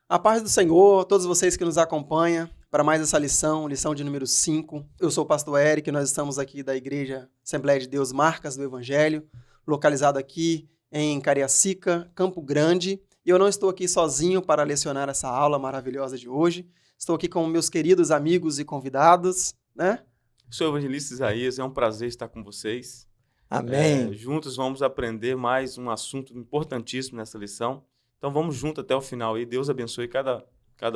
A paz do Senhor, todos vocês que nos acompanham para mais essa lição de número 5. Eu sou o pastor Eric, nós estamos aqui da Igreja Assembleia de Deus Marcas do Evangelho, localizado aqui em Cariacica, Campo Grande. E eu não estou aqui sozinho para lecionar essa aula maravilhosa de hoje. Estou aqui com meus queridos amigos e convidados, né? Sou o evangelista Isaías, é um prazer estar com vocês. Amém. Juntos vamos aprender mais um assunto importantíssimo nessa lição. Então vamos junto até o final e Deus abençoe cada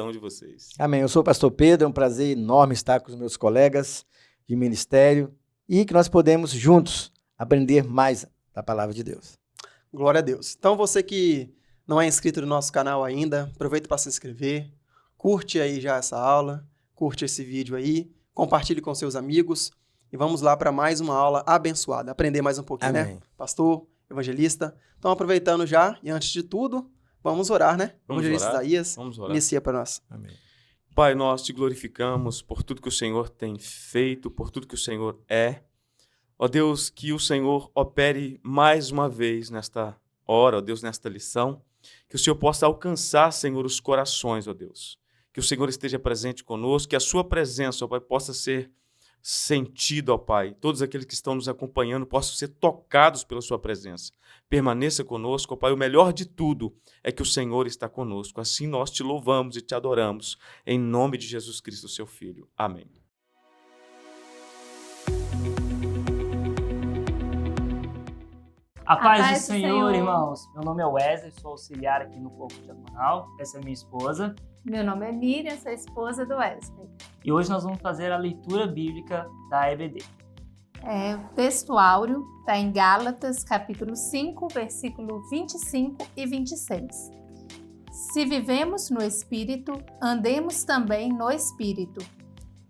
um de vocês. Amém. Eu sou o pastor Pedro, é um prazer enorme estar com os meus colegas de ministério e que nós podemos juntos aprender mais da palavra de Deus. Glória a Deus. Então você que não é inscrito no nosso canal ainda, aproveita para se inscrever, curte aí já essa aula, curte esse vídeo aí, compartilhe com seus amigos e vamos lá para mais uma aula abençoada, aprender mais um pouquinho, Amém. né? Pastor, evangelista. Então aproveitando já e antes de tudo, vamos orar, né? Vamos Evangelista orar? Isaías, Vamos orar. inicia para nós. Amém. Pai, nós te glorificamos por tudo que o Senhor tem feito, por tudo que o Senhor é. Ó Deus, que o Senhor opere mais uma vez nesta hora, ó Deus, nesta lição, que o Senhor possa alcançar, Senhor, os corações, ó Deus. Que o Senhor esteja presente conosco, que a sua presença, ó Pai, possa ser sentido, ó Pai. Todos aqueles que estão nos acompanhando possam ser tocados pela sua presença. Permaneça conosco, ó Pai. O melhor de tudo é que o Senhor está conosco. Assim nós te louvamos e te adoramos. Em nome de Jesus Cristo, seu Filho. Amém. A paz do Senhor, irmãos. Meu nome é Wesley, sou auxiliar aqui no Corpo Diaconal. Essa é minha esposa. Meu nome é Miriam, sou a esposa do Wesley. E hoje nós vamos fazer a leitura bíblica da EBD. O texto áureo está em Gálatas, capítulo 5, versículo 25 e 26. Se vivemos no Espírito, andemos também no Espírito.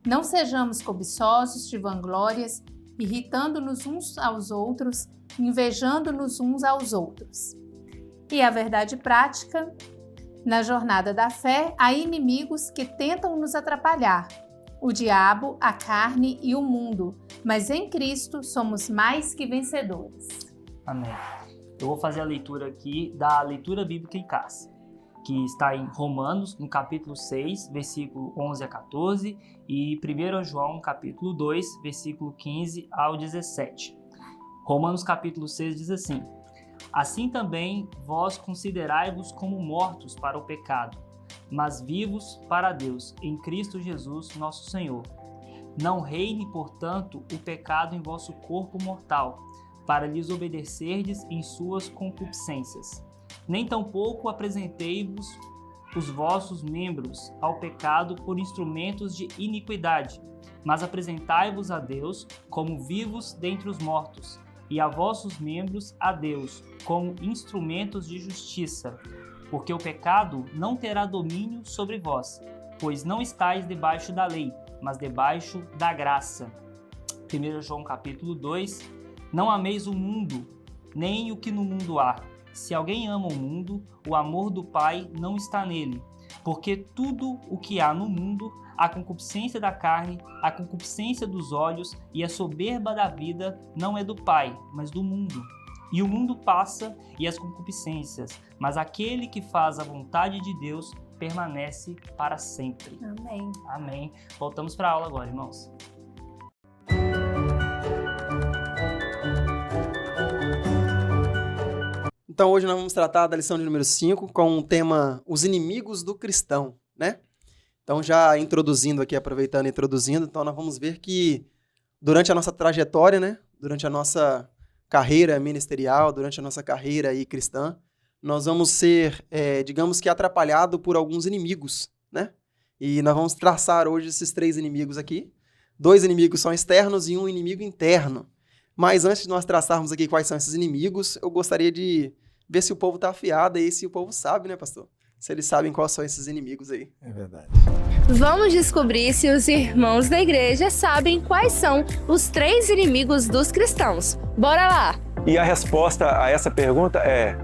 Não sejamos cobiçosos de vanglórias, irritando-nos uns aos outros, invejando-nos uns aos outros. E a verdade prática: na jornada da fé, há inimigos que tentam nos atrapalhar. O diabo, a carne e o mundo, mas em Cristo somos mais que vencedores. Amém. Eu vou fazer a leitura aqui da leitura bíblica em casa, que está em Romanos, no capítulo 6, versículo 11 a 14, e 1 João, capítulo 2, versículo 15 ao 17. Romanos, capítulo 6 diz assim: Assim também vós considerai-vos como mortos para o pecado, mas vivos para Deus, em Cristo Jesus, nosso Senhor. Não reine, portanto, o pecado em vosso corpo mortal, para lhes obedecerdes em suas concupiscências. Nem tampouco apresentei-vos os vossos membros ao pecado por instrumentos de iniquidade, mas apresentai-vos a Deus como vivos dentre os mortos, e a vossos membros a Deus como instrumentos de justiça, porque o pecado não terá domínio sobre vós, pois não estáis debaixo da lei, mas debaixo da graça. 1 João capítulo 2, não ameis o mundo, nem o que no mundo há. Se alguém ama o mundo, o amor do Pai não está nele, porque tudo o que há no mundo, a concupiscência da carne, a concupiscência dos olhos e a soberba da vida não é do Pai, mas do mundo. E o mundo passa e as concupiscências, mas aquele que faz a vontade de Deus permanece para sempre. Amém. Amém. Voltamos para a aula agora, irmãos. Então hoje nós vamos tratar da lição de número 5 com o tema Os Inimigos do Cristão, né? Então já introduzindo aqui, aproveitando e introduzindo, então nós vamos ver que durante a nossa trajetória, né? Durante a nossa carreira ministerial, durante a nossa carreira aí cristã, nós vamos ser, digamos que, atrapalhados por alguns inimigos, né? E nós vamos traçar hoje esses 3 inimigos aqui. 2 inimigos são externos e um inimigo interno. Mas antes de nós traçarmos aqui quais são esses inimigos, eu gostaria de ver se o povo está afiado aí, se o povo sabe, né, pastor? Se eles sabem quais são esses inimigos aí. É verdade. Vamos descobrir se os irmãos da igreja sabem quais são os 3 inimigos dos cristãos. Bora lá! E a resposta a essa pergunta é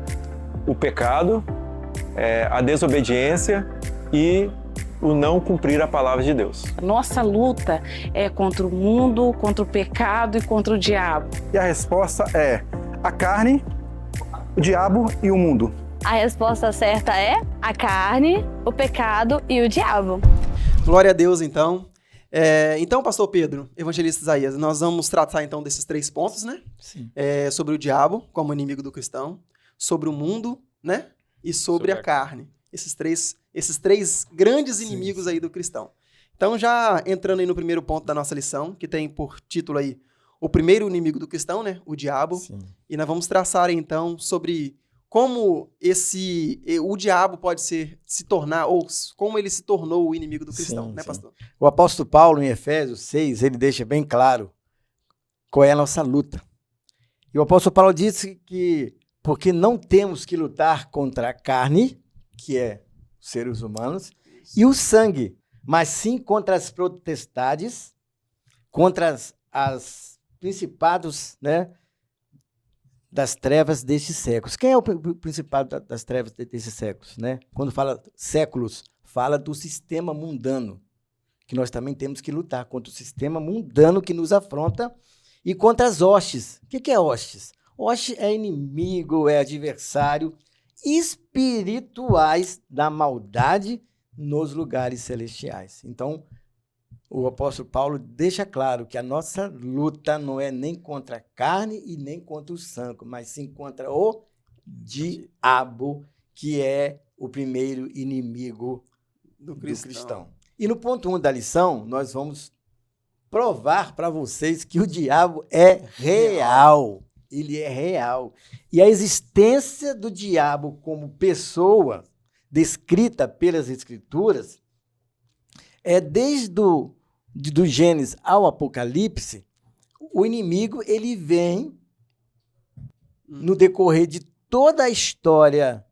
o pecado, a desobediência e o não cumprir a palavra de Deus. Nossa luta é contra o mundo, contra o pecado e contra o diabo. E a resposta é a carne, o diabo e o mundo. A resposta certa é a carne, o pecado e o diabo. Glória a Deus, então. Então, pastor Pedro, evangelista Isaías, nós vamos tratar então desses 3 pontos, né? Sim. Sobre o diabo como inimigo do cristão, sobre o mundo, né? E sobre a carne. Esses três grandes inimigos aí do cristão. Então, já entrando aí no primeiro ponto da nossa lição, que tem por título aí o primeiro inimigo do cristão, né? O diabo. Sim. E nós vamos traçar então sobre como o diabo pode se tornar, ou como ele se tornou o inimigo do cristão, Sim, né, sim. pastor? O apóstolo Paulo, em Efésios 6, ele deixa bem claro qual é a nossa luta. E o apóstolo Paulo disse que porque não temos que lutar contra a carne, que é os seres humanos, e o sangue, mas sim contra as potestades, contra as principados, né, das trevas destes séculos. Quem é o principado das trevas desses séculos, né? Quando fala séculos, fala do sistema mundano, que nós também temos que lutar contra o sistema mundano que nos afronta e contra as hostes. O que é hostes? Hoste é inimigo, é adversário espirituais da maldade nos lugares celestiais. Então, o apóstolo Paulo deixa claro que a nossa luta não é nem contra a carne e nem contra o sangue, mas sim contra o diabo, que é o primeiro inimigo do cristão. E no ponto 1 da lição, nós vamos provar para vocês que o diabo é real. Ele é real. E a existência do diabo como pessoa descrita pelas Escrituras é desde do Gênesis ao Apocalipse, o inimigo ele vem no decorrer de toda a história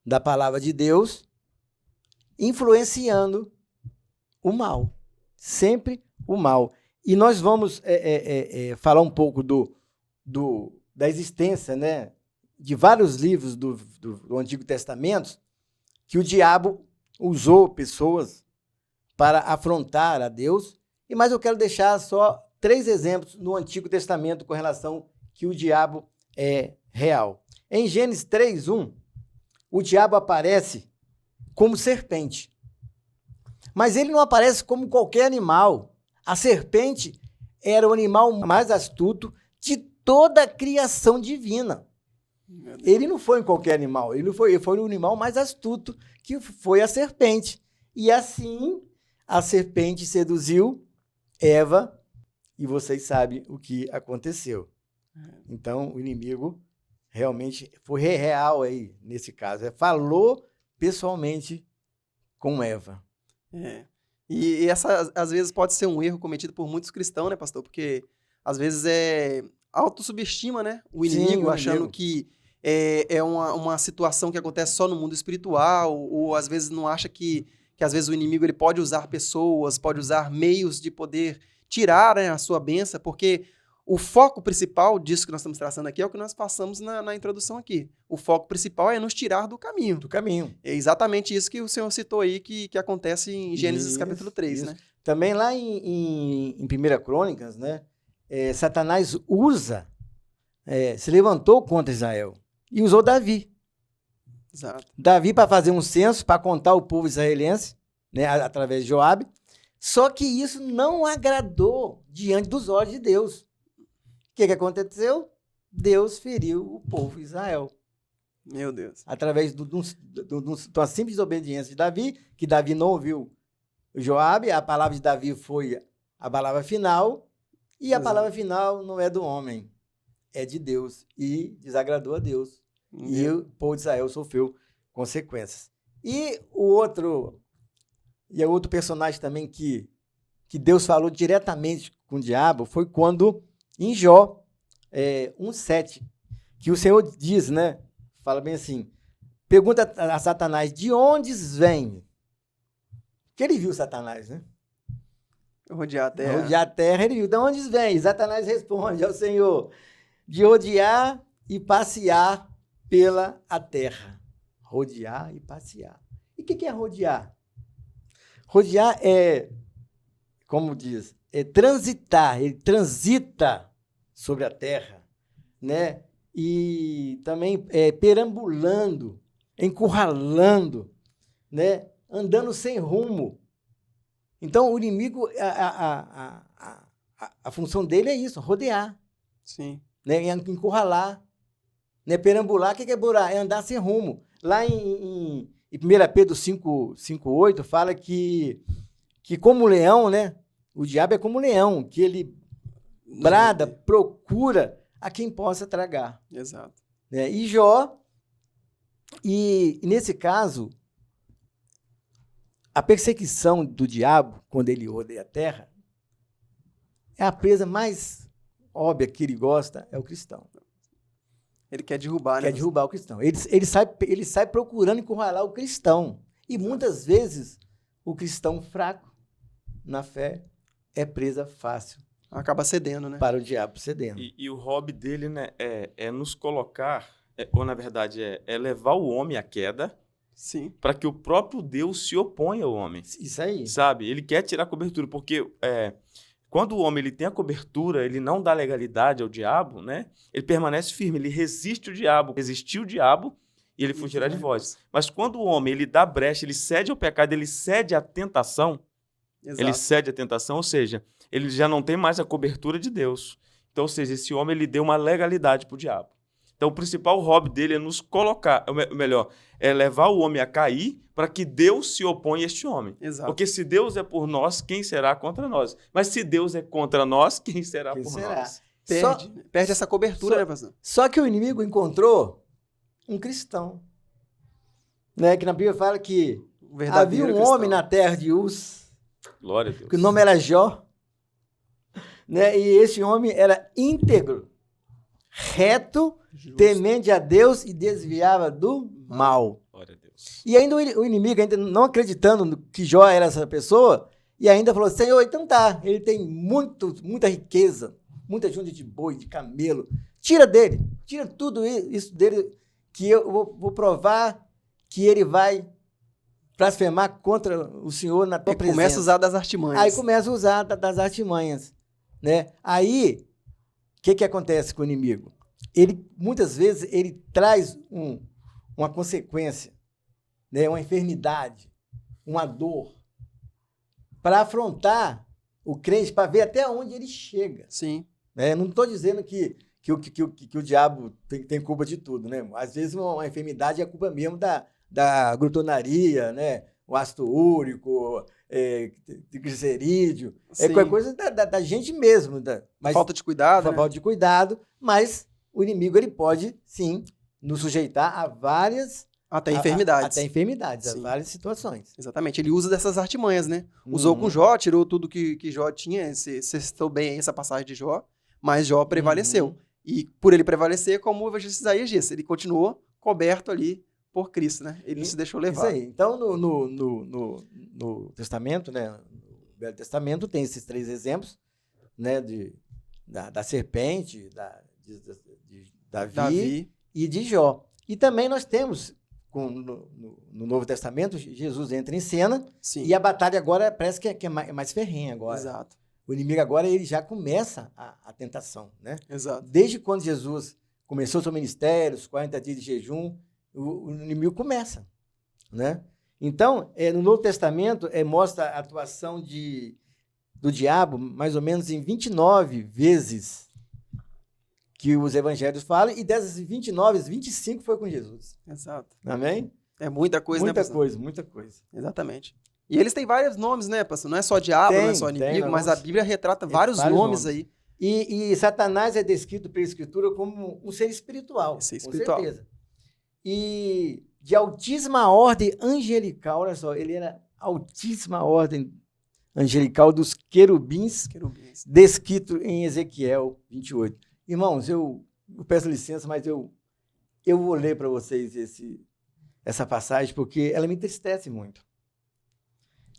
da palavra de Deus, influenciando o mal. Sempre o mal. E nós vamos falar um pouco da existência, né, de vários livros do Antigo Testamento que o diabo usou pessoas para afrontar a Deus, mas eu quero deixar só 3 exemplos no Antigo Testamento com relação que o diabo é real. Em Gênesis 3:1, o diabo aparece como serpente, mas ele não aparece como qualquer animal. A serpente era o animal mais astuto de toda a criação divina. Ele não foi em qualquer animal, ele foi o animal mais astuto, que foi a serpente. E assim, a serpente seduziu Eva, e vocês sabem o que aconteceu. Então, o inimigo realmente foi real aí, nesse caso. Falou pessoalmente com Eva. E essa, às vezes, pode ser um erro cometido por muitos cristãos, né, pastor? Porque, às vezes, autossubestima, né? O inimigo, achando que é uma situação que acontece só no mundo espiritual, ou às vezes não acha que às vezes o inimigo ele pode usar pessoas, pode usar meios de poder tirar, né, a sua bênção, porque o foco principal disso que nós estamos traçando aqui é o que nós passamos na introdução aqui. O foco principal é nos tirar do caminho. Do caminho. É exatamente isso que o senhor citou aí, que acontece em Gênesis capítulo 3, né? Também lá em 1 Crônicas, né, Satanás se levantou contra Israel e usou Davi. Exato. Davi para fazer um censo, para contar o povo israelense, né, através de Joabe. Só que isso não agradou diante dos olhos de Deus. O que aconteceu? Deus feriu o povo de Israel. Meu Deus. Através de uma simples desobediência de Davi, que Davi não ouviu Joabe, a palavra de Davi foi a palavra final, e a palavra final não é do homem, é de Deus, e desagradou a Deus. E o povo de Israel sofreu consequências. E o outro personagem também que Deus falou diretamente com o diabo foi quando, em Jó 1:7, que o Senhor diz, né? Fala bem assim, pergunta a Satanás, de onde vem? Que ele viu Satanás, né? Rodear a terra. Rodear a terra, ele viu. De onde vem? Satanás responde ao Senhor, de rodear e passear pela a terra. Rodear e passear. E o que é rodear? Rodear é, como diz, é transitar, ele transita sobre a terra, né? E também perambulando encurralando, né? Andando sem rumo. Então, o inimigo, a função dele é isso, rodear, Sim. né? Encurralar, né? Perambular. O que é burar? É andar sem rumo. Lá em 1 Pedro 5:8 fala que como leão, né? O diabo é como leão, que ele brada, procura a quem possa tragar. Exato. Né? E Jó, e nesse caso, a perseguição do diabo, quando ele rodeia a terra, é a presa mais óbvia que ele gosta, é o cristão. Ele quer derrubar, né? Quer derrubar o cristão. Ele sai procurando encurralar o cristão. E muitas vezes, o cristão fraco na fé é presa fácil Acaba cedendo, né? para o diabo cedendo. E o hobby dele, né, é nos colocar, ou na verdade é levar o homem à queda, Sim. para que o próprio Deus se oponha ao homem. Isso aí. Sabe? Ele quer tirar a cobertura, porque quando o homem ele tem a cobertura, ele não dá legalidade ao diabo, né? Ele permanece firme, ele resiste o diabo. Resistir o diabo e ele fugirá de vós. Mas quando o homem ele dá brecha, ele cede ao pecado, ele cede à tentação, Exato. ele cede à tentação, ou seja, ele já não tem mais a cobertura de Deus. Então, ou seja, esse homem ele deu uma legalidade para o diabo. Então, o principal hobby dele é nos colocar, melhor, é levar o homem a cair para que Deus se oponha a este homem. Exato. Porque se Deus é por nós, quem será contra nós? Mas se Deus é contra nós, quem será Quem por será? nós? Perde essa cobertura, né, pastor? Só que o inimigo encontrou um cristão. Né? Que na Bíblia fala que O verdadeiro havia um cristão. homem na terra de Uz, Glória a Deus. que o nome era Jó, né? E esse homem era íntegro, reto, Justo. temente a Deus e desviava do mal. Glória a Deus. E ainda o inimigo, ainda não acreditando que Jó era essa pessoa, e ainda falou: Senhor, então tá, ele tem muita riqueza, muita junta de boi, de camelo. Tira dele, tira tudo isso dele, que eu vou provar que ele vai blasfemar contra o Senhor na tua E presença. começa a usar das artimanhas. Aí começa a usar das artimanhas, né? Aí, o que acontece com o inimigo? Ele, muitas vezes, ele traz uma consequência, né? Uma enfermidade, uma dor, para afrontar o crente, para ver até onde ele chega. Sim. Né? Não estou dizendo que o diabo tem culpa de tudo, né? Às vezes uma enfermidade é culpa mesmo da glutonaria, né? O ácido úrico, triglicerídeo, Sim. qualquer coisa da gente mesmo. Mas, Falta de cuidado, né? falta de cuidado, mas o inimigo ele pode, sim, nos sujeitar a várias... Até enfermidades. Até enfermidades, a Sim. várias situações. Exatamente. Ele usa dessas artimanhas, né? Usou com Jó, tirou tudo que Jó tinha. Você citou bem aí essa passagem de Jó, mas Jó prevaleceu. E por ele prevalecer, como o evangelista Isaías disse, ele continuou coberto ali por Cristo, né? Ele não se deixou levar. Isso aí. Então, no Testamento, né, no Velho Testamento, tem esses 3 exemplos, né, da serpente, de Davi e de Jó. E também nós temos, no Novo Testamento, Jesus entra em cena. Sim. E a batalha agora parece que é mais ferrenha agora. Exato. O inimigo agora ele já começa a tentação, né? Exato. Desde quando Jesus começou seu ministério, os 40 dias de jejum, o inimigo começa, né? Então, no Novo Testamento, mostra a atuação do diabo mais ou menos em 29 vezes que os evangelhos falam, e dessas 29, 25 foi com Jesus. Exato. Amém? É muita coisa, né, pastor? Muita coisa. Exatamente. E eles têm vários nomes, né, pastor? Não é só diabo, não é só inimigo, mas a Bíblia retrata vários nomes aí. E Satanás é descrito pela Escritura como um ser espiritual. Ser espiritual. Com certeza. E de altíssima ordem angelical, olha só, ele era altíssima ordem angelical dos querubins, descrito em Ezequiel 28. Irmãos, eu peço licença, mas eu vou ler para vocês essa passagem, porque ela me entristece muito.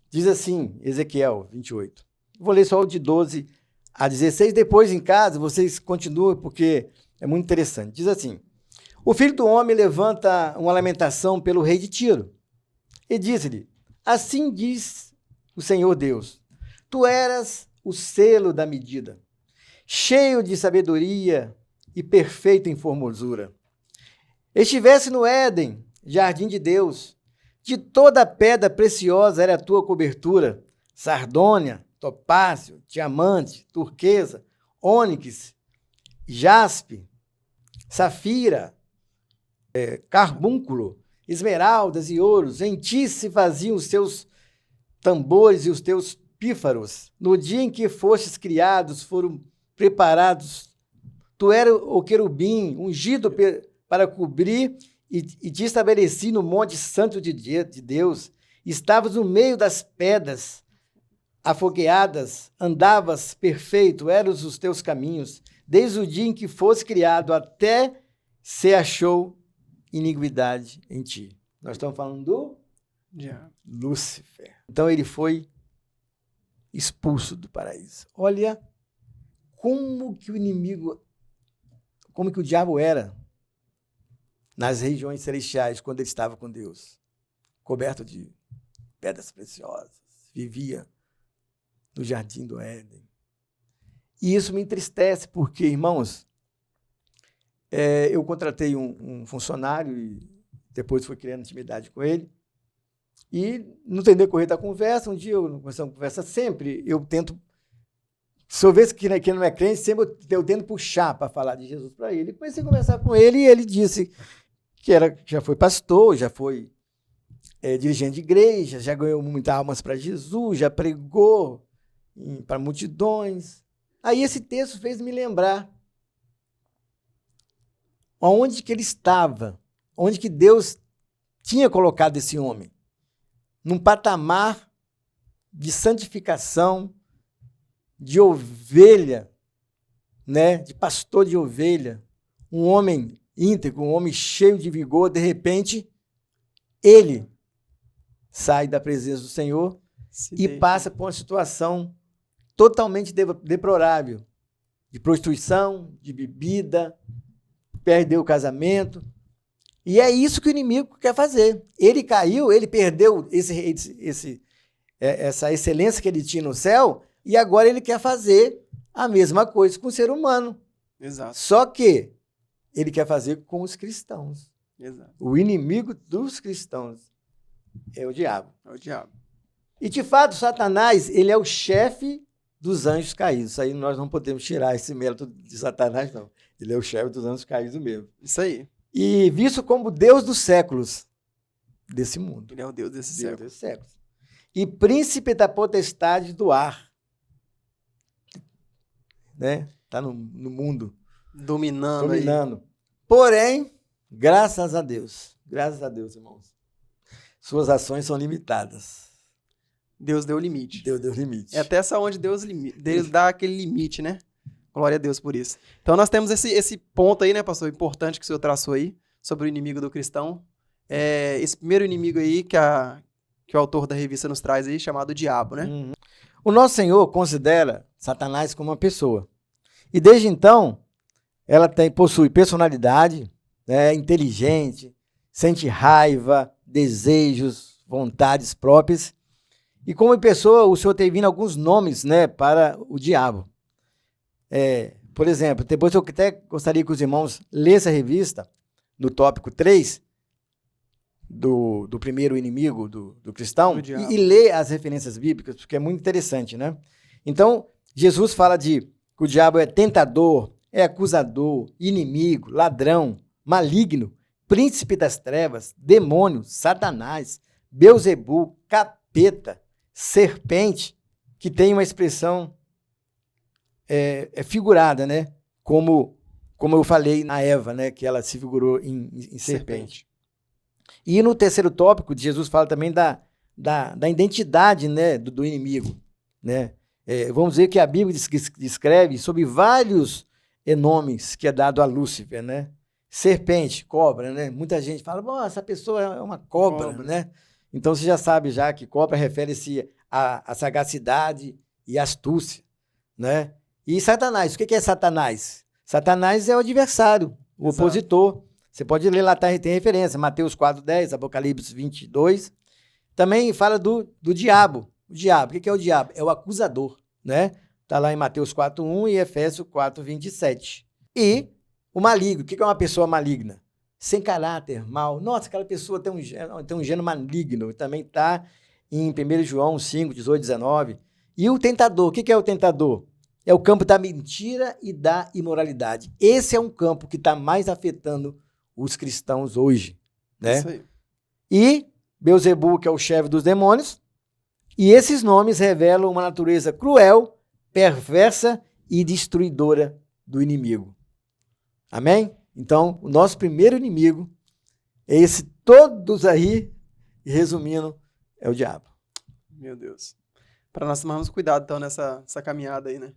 Diz assim, Ezequiel 28. Vou ler só o de 12 a 16. Depois, em casa, vocês continuam, porque é muito interessante. Diz assim: o filho do homem levanta uma lamentação pelo rei de Tiro e diz-lhe: assim diz o Senhor Deus, tu eras o selo da medida, cheio de sabedoria e perfeito em formosura. Estivesse no Éden jardim de Deus. De toda pedra preciosa era a tua cobertura, sardônia, topázio, diamante, turquesa, ônix, jaspe, safira, carbúnculo, esmeraldas e ouros. Em ti se faziam os teus tambores e os teus pífaros. No dia em que fostes criados, foram preparados. Tu eras o querubim, ungido para cobrir, e te estabeleci no monte santo de Deus. Estavas no meio das pedras afogueadas, andavas perfeito, eras os teus caminhos, desde o dia em que foste criado até se achou iniquidade em ti. Nós estamos falando do Lúcifer. Então ele foi expulso do paraíso. Olha como que o inimigo, como que o diabo era nas regiões celestiais quando ele estava com Deus, coberto de pedras preciosas, vivia no jardim do Éden. E isso me entristece porque, irmãos, eu contratei um funcionário e depois fui criando intimidade com ele. E no decorrer da conversa, um dia eu começamos a conversa sempre, eu tento, se eu vejo que não é crente, sempre eu tento puxar para falar de Jesus para ele. Comecei a conversar com ele e ele disse que já foi pastor, já foi dirigente de igreja, já ganhou muitas almas para Jesus, já pregou para multidões. Aí esse texto fez me lembrar onde que ele estava, onde que Deus tinha colocado esse homem, num patamar de santificação, de ovelha, né, de pastor de ovelha, um homem íntegro, um homem cheio de vigor. De repente, ele sai da presença do Senhor e passa por uma situação totalmente deplorável, de prostituição, de bebida, perdeu o casamento. E é isso que o inimigo quer fazer. Ele caiu, ele perdeu essa excelência que ele tinha no céu, e agora ele quer fazer a mesma coisa com o ser humano. Exato. Só que ele quer fazer com os cristãos. Exato. O inimigo dos cristãos é o diabo. É o diabo. E, de fato, Satanás, ele é o chefe dos anjos caídos. Isso aí nós não podemos tirar esse mérito de Satanás, não. Ele é o chefe dos anjos caídos mesmo. Isso aí. E visto como Deus dos séculos desse mundo. Ele é o Deus desses Deus séculos. dos séculos. E príncipe da potestade do ar. Né? Está no mundo. Dominando. Porém, graças a Deus, irmãos, suas ações são limitadas. Deus deu limite. Deus deu limite. É até essa onde Deus dá aquele limite, né? Glória a Deus por isso. Então nós temos esse ponto aí, né, pastor, importante que o senhor traçou aí, sobre o inimigo do cristão. Esse primeiro inimigo aí que o autor da revista nos traz aí, chamado diabo, né? Uhum. O nosso Senhor considera Satanás como uma pessoa. E desde então, ela possui personalidade, é inteligente, sente raiva, desejos, vontades próprias. E como pessoa, o Senhor tem vindo alguns nomes, né, para o diabo. Por exemplo, depois eu até gostaria que os irmãos lessem a revista, no tópico 3, do primeiro inimigo do cristão, e lê as referências bíblicas, porque é muito interessante, né? Então, Jesus fala que o diabo é tentador, é acusador, inimigo, ladrão, maligno, príncipe das trevas, demônio, Satanás, Beelzebu, capeta, serpente, que tem uma expressão figurada, né? Como eu falei na Eva, né? Que ela se figurou em serpente. E no terceiro tópico, Jesus fala também da identidade, né? do inimigo, né? Vamos ver que a Bíblia descreve sobre vários nomes que é dado a Lúcifer, né? Serpente, cobra, né? Muita gente fala, essa pessoa é uma cobra, né? Então você já sabe já que cobra refere-se à sagacidade e astúcia, né? E Satanás, o que é Satanás? Satanás é o adversário, o opositor. Você pode ler lá, tem referência, Mateus 4:10, Apocalipse 22. Também fala do diabo. O diabo, o que é o diabo? É o acusador, né? Está lá em Mateus 4:1 e Efésios 4:27. E o maligno, o que é uma pessoa maligna? sem caráter, mal. Nossa, aquela pessoa tem um gênio maligno. Também está em 1 João 5, 18, 19. E o tentador, o que é o tentador? É o campo da mentira e da imoralidade. Esse é um campo que está mais afetando os cristãos hoje, né? Isso aí. E Beelzebul, que é o chefe dos demônios, e esses nomes revelam uma natureza cruel, perversa e destruidora do inimigo. Amém? Então, o nosso primeiro inimigo é esse, todos aí, e resumindo, é o diabo. Meu Deus. Para nós tomarmos cuidado, então, nessa caminhada aí, né?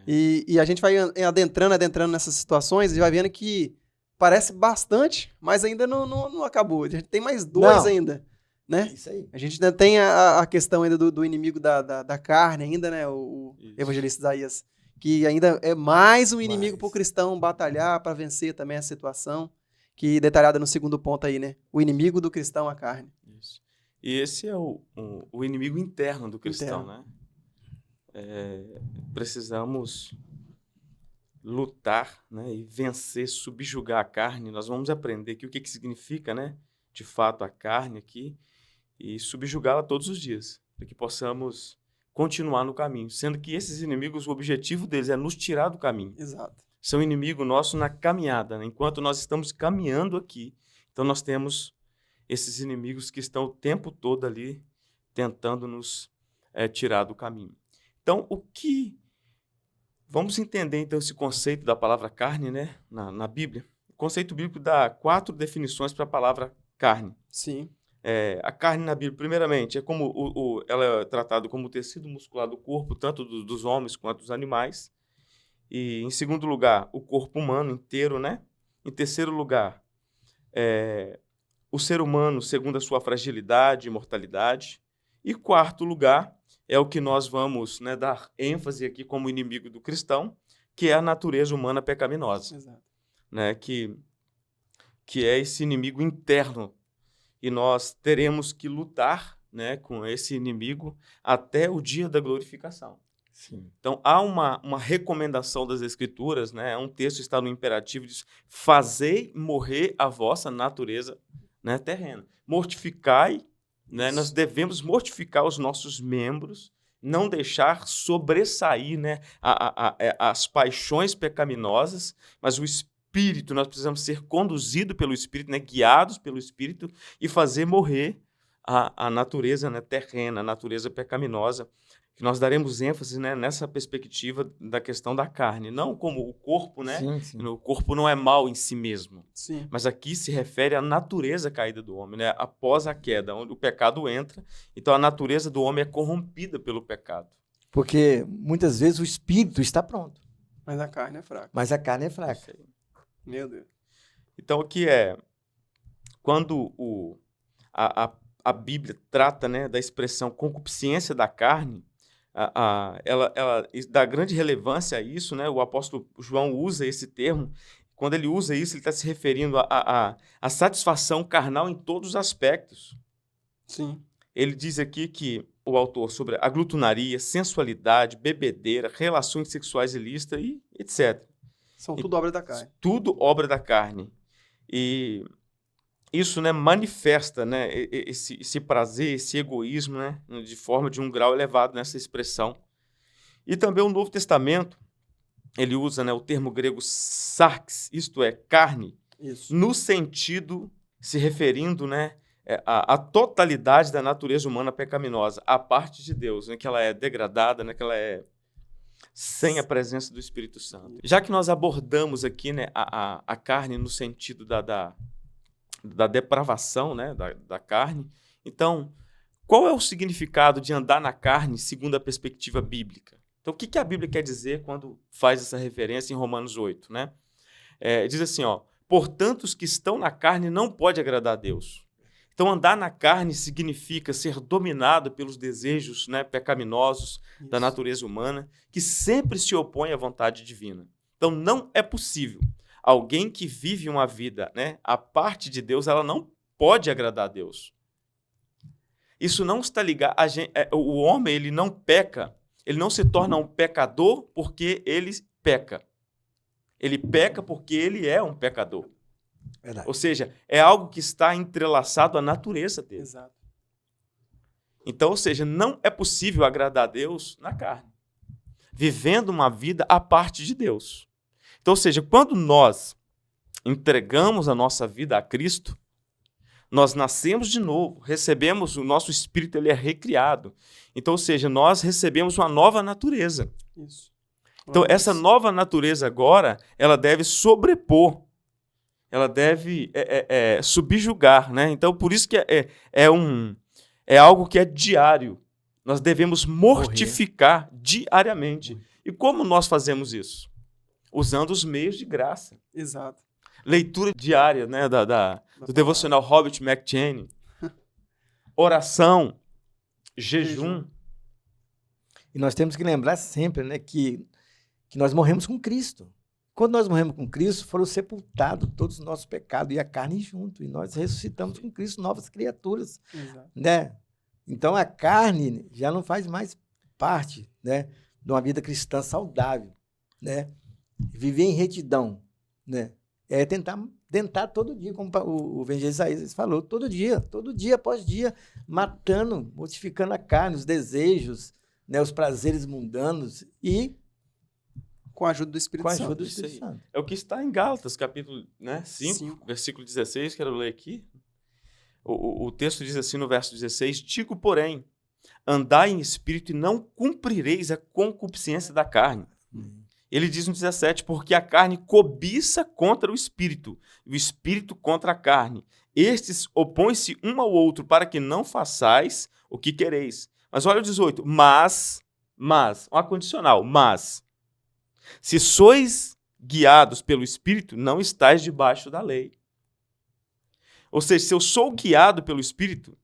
E a gente vai adentrando nessas situações e vai vendo que parece bastante, mas ainda não acabou. A gente tem mais dois ainda, né? Isso aí. A gente ainda tem a questão ainda do inimigo da carne ainda, né? O evangelista Isaías, que ainda é mais um inimigo para o cristão batalhar para vencer também a situação, que detalhada no segundo ponto aí, né? O inimigo do cristão, a carne. Isso. E esse é o inimigo interno do cristão, né? Precisamos lutar, né, e vencer, subjugar a carne. Nós vamos aprender aqui o que significa, né, de fato, a carne aqui, e subjugá-la todos os dias, para que possamos continuar no caminho, sendo que esses inimigos, o objetivo deles é nos tirar do caminho. Exato. São inimigo nosso na caminhada, né? Enquanto nós estamos caminhando aqui, então nós temos esses inimigos que estão o tempo todo ali tentando nos tirar do caminho. Então, vamos entender então esse conceito da palavra carne, né, na Bíblia. O conceito bíblico dá 4 definições para a palavra carne. Sim. A carne na Bíblia, primeiramente, ela é tratada como o tecido muscular do corpo, tanto dos homens quanto dos animais. E, em segundo lugar, o corpo humano inteiro, né? Em terceiro lugar, o ser humano segundo a sua fragilidade e mortalidade. E quarto lugar, é o que nós vamos, né, dar ênfase aqui como inimigo do cristão, que é a natureza humana pecaminosa. Exato. Né? Que é esse inimigo interno. E nós teremos que lutar, né, com esse inimigo até o dia da glorificação. Sim. Então, há uma recomendação das Escrituras, né? Um texto está no imperativo, diz: fazei morrer a vossa natureza, né, terrena. Mortificai, né? Nós devemos mortificar os nossos membros, não deixar sobressair, né, as paixões pecaminosas, mas o Espírito, nós precisamos ser conduzidos pelo Espírito, né, guiados pelo Espírito, e fazer morrer a natureza, né, terrena, a natureza pecaminosa, que nós daremos ênfase, né, nessa perspectiva da questão da carne, não como o corpo, né? Sim, sim. O corpo não é mal em si mesmo, Sim. mas aqui se refere à natureza caída do homem, né? Após a queda, onde o pecado entra, então a natureza do homem é corrompida pelo pecado. Porque muitas vezes o espírito está pronto, Mas a carne é fraca. mas a carne é fraca. Isso aí. Meu Deus. Então, o que quando a Bíblia trata, né, da expressão concupiscência da carne, ela dá grande relevância a isso, né? O apóstolo João usa esse termo. Quando ele usa isso, ele está se referindo à satisfação carnal em todos os aspectos. Sim. Ele diz aqui que o autor sobre a glutonaria, sensualidade, bebedeira, relações sexuais ilícitas e etc. São tudo obra da carne. Tudo obra da carne. E isso, né, manifesta, né, esse prazer, esse egoísmo, né, de forma de um grau elevado nessa expressão. E também o Novo Testamento, ele usa, né, o termo grego sarx, isto é, carne, Isso. no sentido, se referindo, né, à totalidade da natureza humana pecaminosa, a parte de Deus, né, que ela é degradada, né, que ela é sem a presença do Espírito Santo. Já que nós abordamos aqui, né, a carne no sentido da depravação, né, da carne, então, qual é o significado de andar na carne segundo a perspectiva bíblica? Então, o que a Bíblia quer dizer quando faz essa referência em Romanos 8? Né? Diz assim, portanto, os que estão na carne não podem agradar a Deus. Então, andar na carne significa ser dominado pelos desejos, né, pecaminosos da natureza humana, que sempre se opõe à vontade divina. Então, não é possível. Alguém que vive uma vida, né, a parte de Deus, ela não pode agradar a Deus. Isso não está ligado... o homem, ele não peca, ele não se torna um pecador porque ele peca. Ele peca porque ele é um pecador. Verdade. Ou seja, é algo que está entrelaçado à natureza dele. Exato. Então, ou seja, não é possível agradar a Deus na carne, vivendo uma vida à parte de Deus. Então, ou seja, quando nós entregamos a nossa vida a Cristo, nós nascemos de novo, recebemos, o nosso espírito ele é recriado. Então, ou seja, nós recebemos uma nova natureza. Isso. Então, essa nova natureza agora, ela deve sobrepor, ela deve subjugar, né? Então, por isso que é algo que é diário. Nós devemos mortificar diariamente. E como nós fazemos isso? Usando os meios de graça. Exato. Leitura diária, né, do devocional Robert McCheyne. Oração, jejum. E nós temos que lembrar sempre, né, que nós morremos com Cristo. Quando nós morremos com Cristo, foram sepultados todos os nossos pecados e a carne junto. E nós ressuscitamos com Cristo, novas criaturas. Exato. Né? Então, a carne já não faz mais parte, né, de uma vida cristã saudável. Né? Viver em retidão. Né? É tentar todo dia, como o evangelista Isaías falou, todo dia após dia, matando, mortificando a carne, os desejos, né, os prazeres mundanos e com a ajuda do Espírito Santo. Santo. É o que está em Gálatas, capítulo 5, versículo 16, quero ler aqui. O texto diz assim no verso 16, digo, porém, andai em espírito e não cumprireis a concupiscência da carne. Ele diz no 17, porque a carne cobiça contra o espírito, e o espírito contra a carne. Estes opõem-se um ao outro para que não façais o que quereis. Mas olha o 18, mas, uma condicional, mas, se sois guiados pelo Espírito, não estáis debaixo da lei. Ou seja, se eu sou guiado pelo Espírito,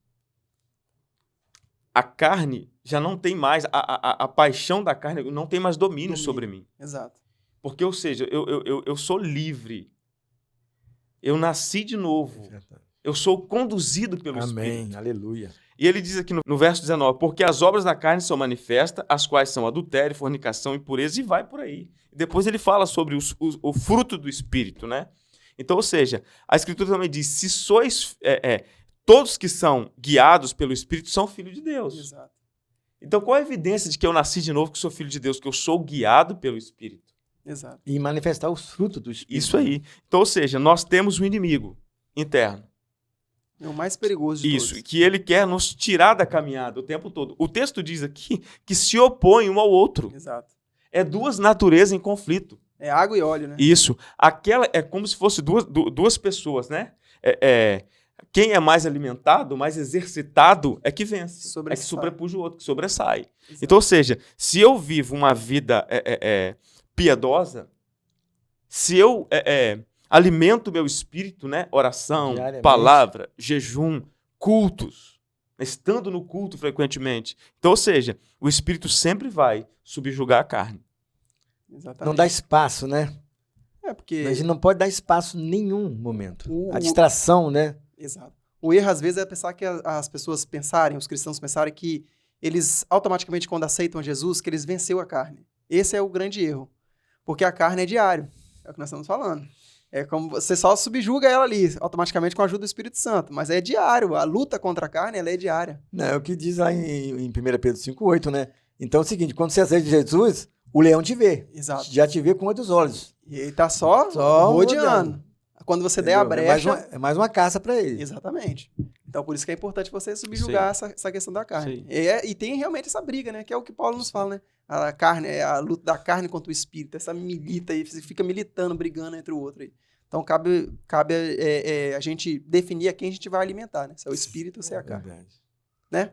a carne já não tem mais, a paixão da carne não tem mais domínio sobre mim. Exato. Porque, ou seja, eu sou livre. Eu nasci de novo. Eu sou conduzido pelo Amém, Espírito. aleluia. E ele diz aqui no verso 19, porque as obras da carne são manifestas, as quais são adultério, fornicação, impureza, e vai por aí. E depois ele fala sobre o fruto do Espírito, né? Então, ou seja, a Escritura também diz, se sois, todos que são guiados pelo Espírito são filhos de Deus. Exato. Então, qual a evidência de que eu nasci de novo, que sou filho de Deus, que eu sou guiado pelo Espírito? Exato. E manifestar os frutos do Espírito. Isso aí. Então, ou seja, nós temos um inimigo interno. É o mais perigoso de Isso, todos. que ele quer nos tirar da caminhada o tempo todo. O texto diz aqui que se opõem um ao outro. Exato. É duas naturezas em conflito. É água e óleo, né? Isso. Aquela é como se fosse duas pessoas, né? Quem é mais alimentado, mais exercitado, é que vence. É que sobrepuja o outro, que sobressai. Exato. Então, ou seja, se eu vivo uma vida piedosa, se eu alimento o meu espírito, né? Oração, palavra, jejum, cultos, estando no culto frequentemente. Então, ou seja, o espírito sempre vai subjugar a carne. Exatamente. Não dá espaço, né? Porque A gente não pode dar espaço em nenhum momento. A distração, né? Exato. O erro, às vezes, é pensar que as pessoas pensarem, os cristãos pensarem que eles, automaticamente, quando aceitam Jesus, que eles venceu a carne. Esse é o grande erro. Porque a carne é diário. É o que nós estamos falando. É como você só subjuga ela ali, automaticamente com a ajuda do Espírito Santo. Mas é diário. A luta contra a carne, ela é diária. Não, é o que diz lá em 1 Pedro 5,8, né? Então é o seguinte, quando você aceita Jesus, o leão te vê. Exato. Já te vê com outros olhos. E ele tá só rodeando. Quando você der a brecha... É mais uma caça para ele. Exatamente. Então, por isso que é importante você subjugar essa questão da carne. E tem realmente essa briga, né? Que é o que Paulo nos fala, né? A carne, a luta da carne contra o espírito. Essa milita aí, você fica militando, brigando entre o outro aí. Então, cabe a gente definir a quem a gente vai alimentar, né? Se é o espírito ou se é a carne. Né?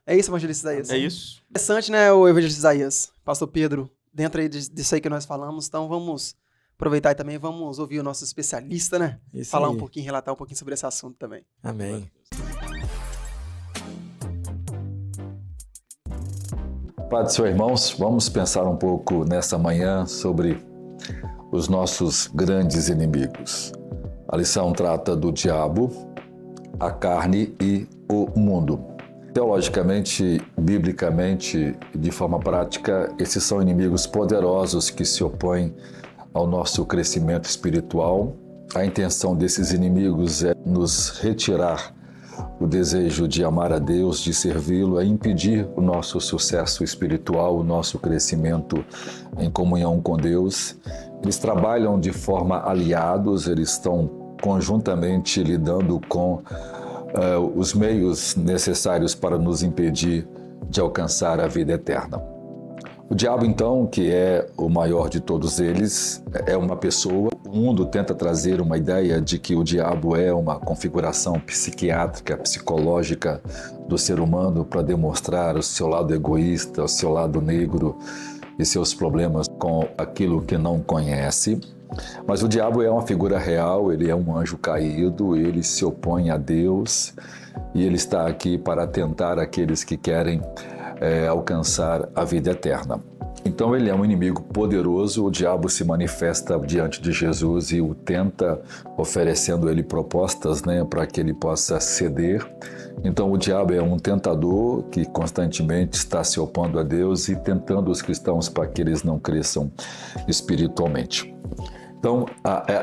É isso, evangelista Isaías? É isso. Interessante, né, o evangelista Isaías? Pastor Pedro, dentro aí disso aí que nós falamos, então vamos aproveitar e também vamos ouvir o nosso especialista, né? Isso falar aí. um pouquinho, relatar um pouquinho sobre esse assunto também. Amém. Pai do Senhor, irmãos, vamos pensar um pouco nesta manhã sobre os nossos grandes inimigos. A lição trata do diabo, a carne e o mundo. Teologicamente, biblicamente, de forma prática, esses são inimigos poderosos que se opõem ao nosso crescimento espiritual a intenção desses inimigos é nos retirar o desejo de amar a Deus, de servi-lo, é impedir o nosso sucesso espiritual, o nosso crescimento em comunhão com Deus. Eles trabalham de forma aliados, eles estão conjuntamente lidando com os meios necessários para nos impedir de alcançar a vida eterna. O diabo, então, que é o maior de todos eles, é uma pessoa. O mundo tenta trazer uma ideia de que o diabo é uma configuração psiquiátrica, psicológica do ser humano para demonstrar o seu lado egoísta, o seu lado negro e seus problemas com aquilo que não conhece. Mas o diabo é uma figura real, ele é um anjo caído, ele se opõe a Deus e ele está aqui para tentar aqueles que querem alcançar a vida eterna. Então ele é um inimigo poderoso, o diabo se manifesta diante de Jesus e o tenta, oferecendo ele propostas, para que ele possa ceder. Então o diabo é um tentador que constantemente está se opondo a Deus e tentando os cristãos para que eles não cresçam espiritualmente. Então,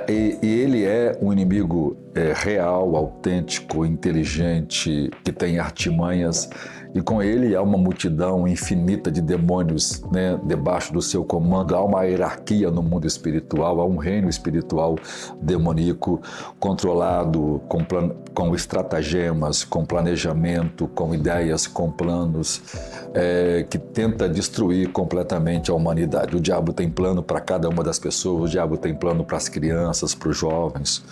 ele é um inimigo real, autêntico, inteligente, que tem artimanhas, e com ele há uma multidão infinita de demônios debaixo do seu comando. Há uma hierarquia no mundo espiritual, há um reino espiritual demoníaco controlado com estratagemas, com planejamento, com ideias, com planos, que tenta destruir completamente a humanidade. O diabo tem plano para cada uma das pessoas, o diabo tem plano para as crianças, para os jovens,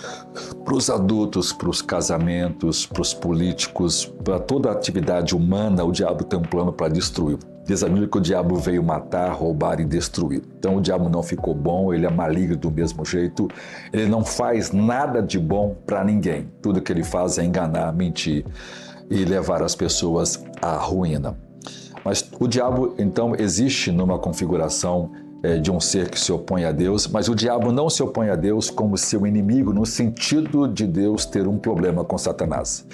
para os adultos, para os casamentos, para os políticos, para toda a atividade humana. O diabo tem um plano para destruir. Diz a Bíblia que o diabo veio matar, roubar e destruir. Então o diabo não ficou bom, ele é maligno do mesmo jeito, ele não faz nada de bom para ninguém. Tudo que ele faz é enganar, mentir e levar as pessoas à ruína. Mas o diabo, então, existe numa configuração de um ser que se opõe a Deus, mas o diabo não se opõe a Deus como seu inimigo, no sentido de Deus ter um problema com Satanás.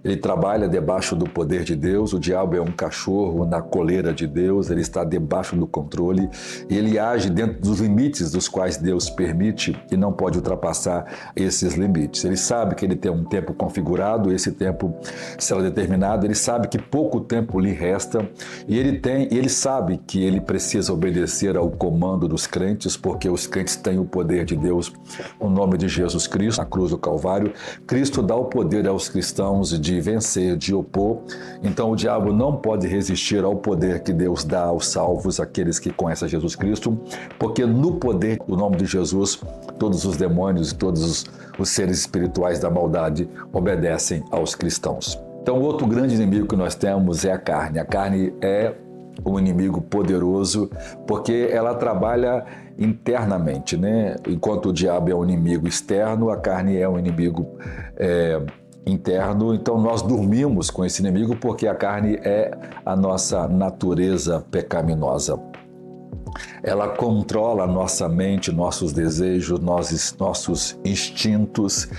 Ele trabalha debaixo do poder de Deus, o diabo é um cachorro na coleira de Deus, ele está debaixo do controle e ele age dentro dos limites dos quais Deus permite e não pode ultrapassar esses limites. Ele sabe que ele tem um tempo configurado, esse tempo será determinado, ele sabe que pouco tempo lhe resta e ele sabe que ele precisa obedecer ao comando dos crentes, porque os crentes têm o poder de Deus no nome de Jesus Cristo, na cruz do Calvário. Cristo dá o poder aos cristãos de vencer, de opor. Então o diabo não pode resistir ao poder que Deus dá aos salvos, aqueles que conhecem Jesus Cristo, porque no poder do nome de Jesus, todos os demônios e todos os seres espirituais da maldade obedecem aos cristãos. Então o outro grande inimigo que nós temos é a carne. A carne é um inimigo poderoso, porque ela trabalha internamente, Enquanto o diabo é um inimigo externo, a carne é um inimigo interno. Então nós dormimos com esse inimigo porque a carne é a nossa natureza pecaminosa. Ela controla a nossa mente, nossos desejos, nossos instintos,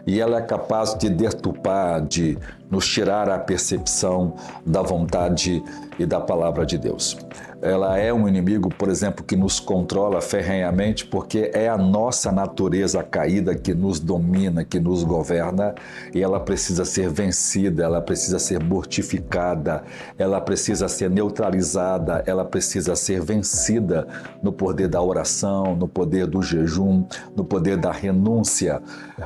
e ela é capaz de deturpar, de nos tirar a percepção da vontade e da palavra de Deus. Ela é um inimigo, por exemplo, que nos controla ferrenhamente, porque é a nossa natureza caída que nos domina, que nos governa, e ela precisa ser vencida, ela precisa ser mortificada, ela precisa ser neutralizada, ela precisa ser vencida no poder da oração, no poder do jejum, no poder da renúncia.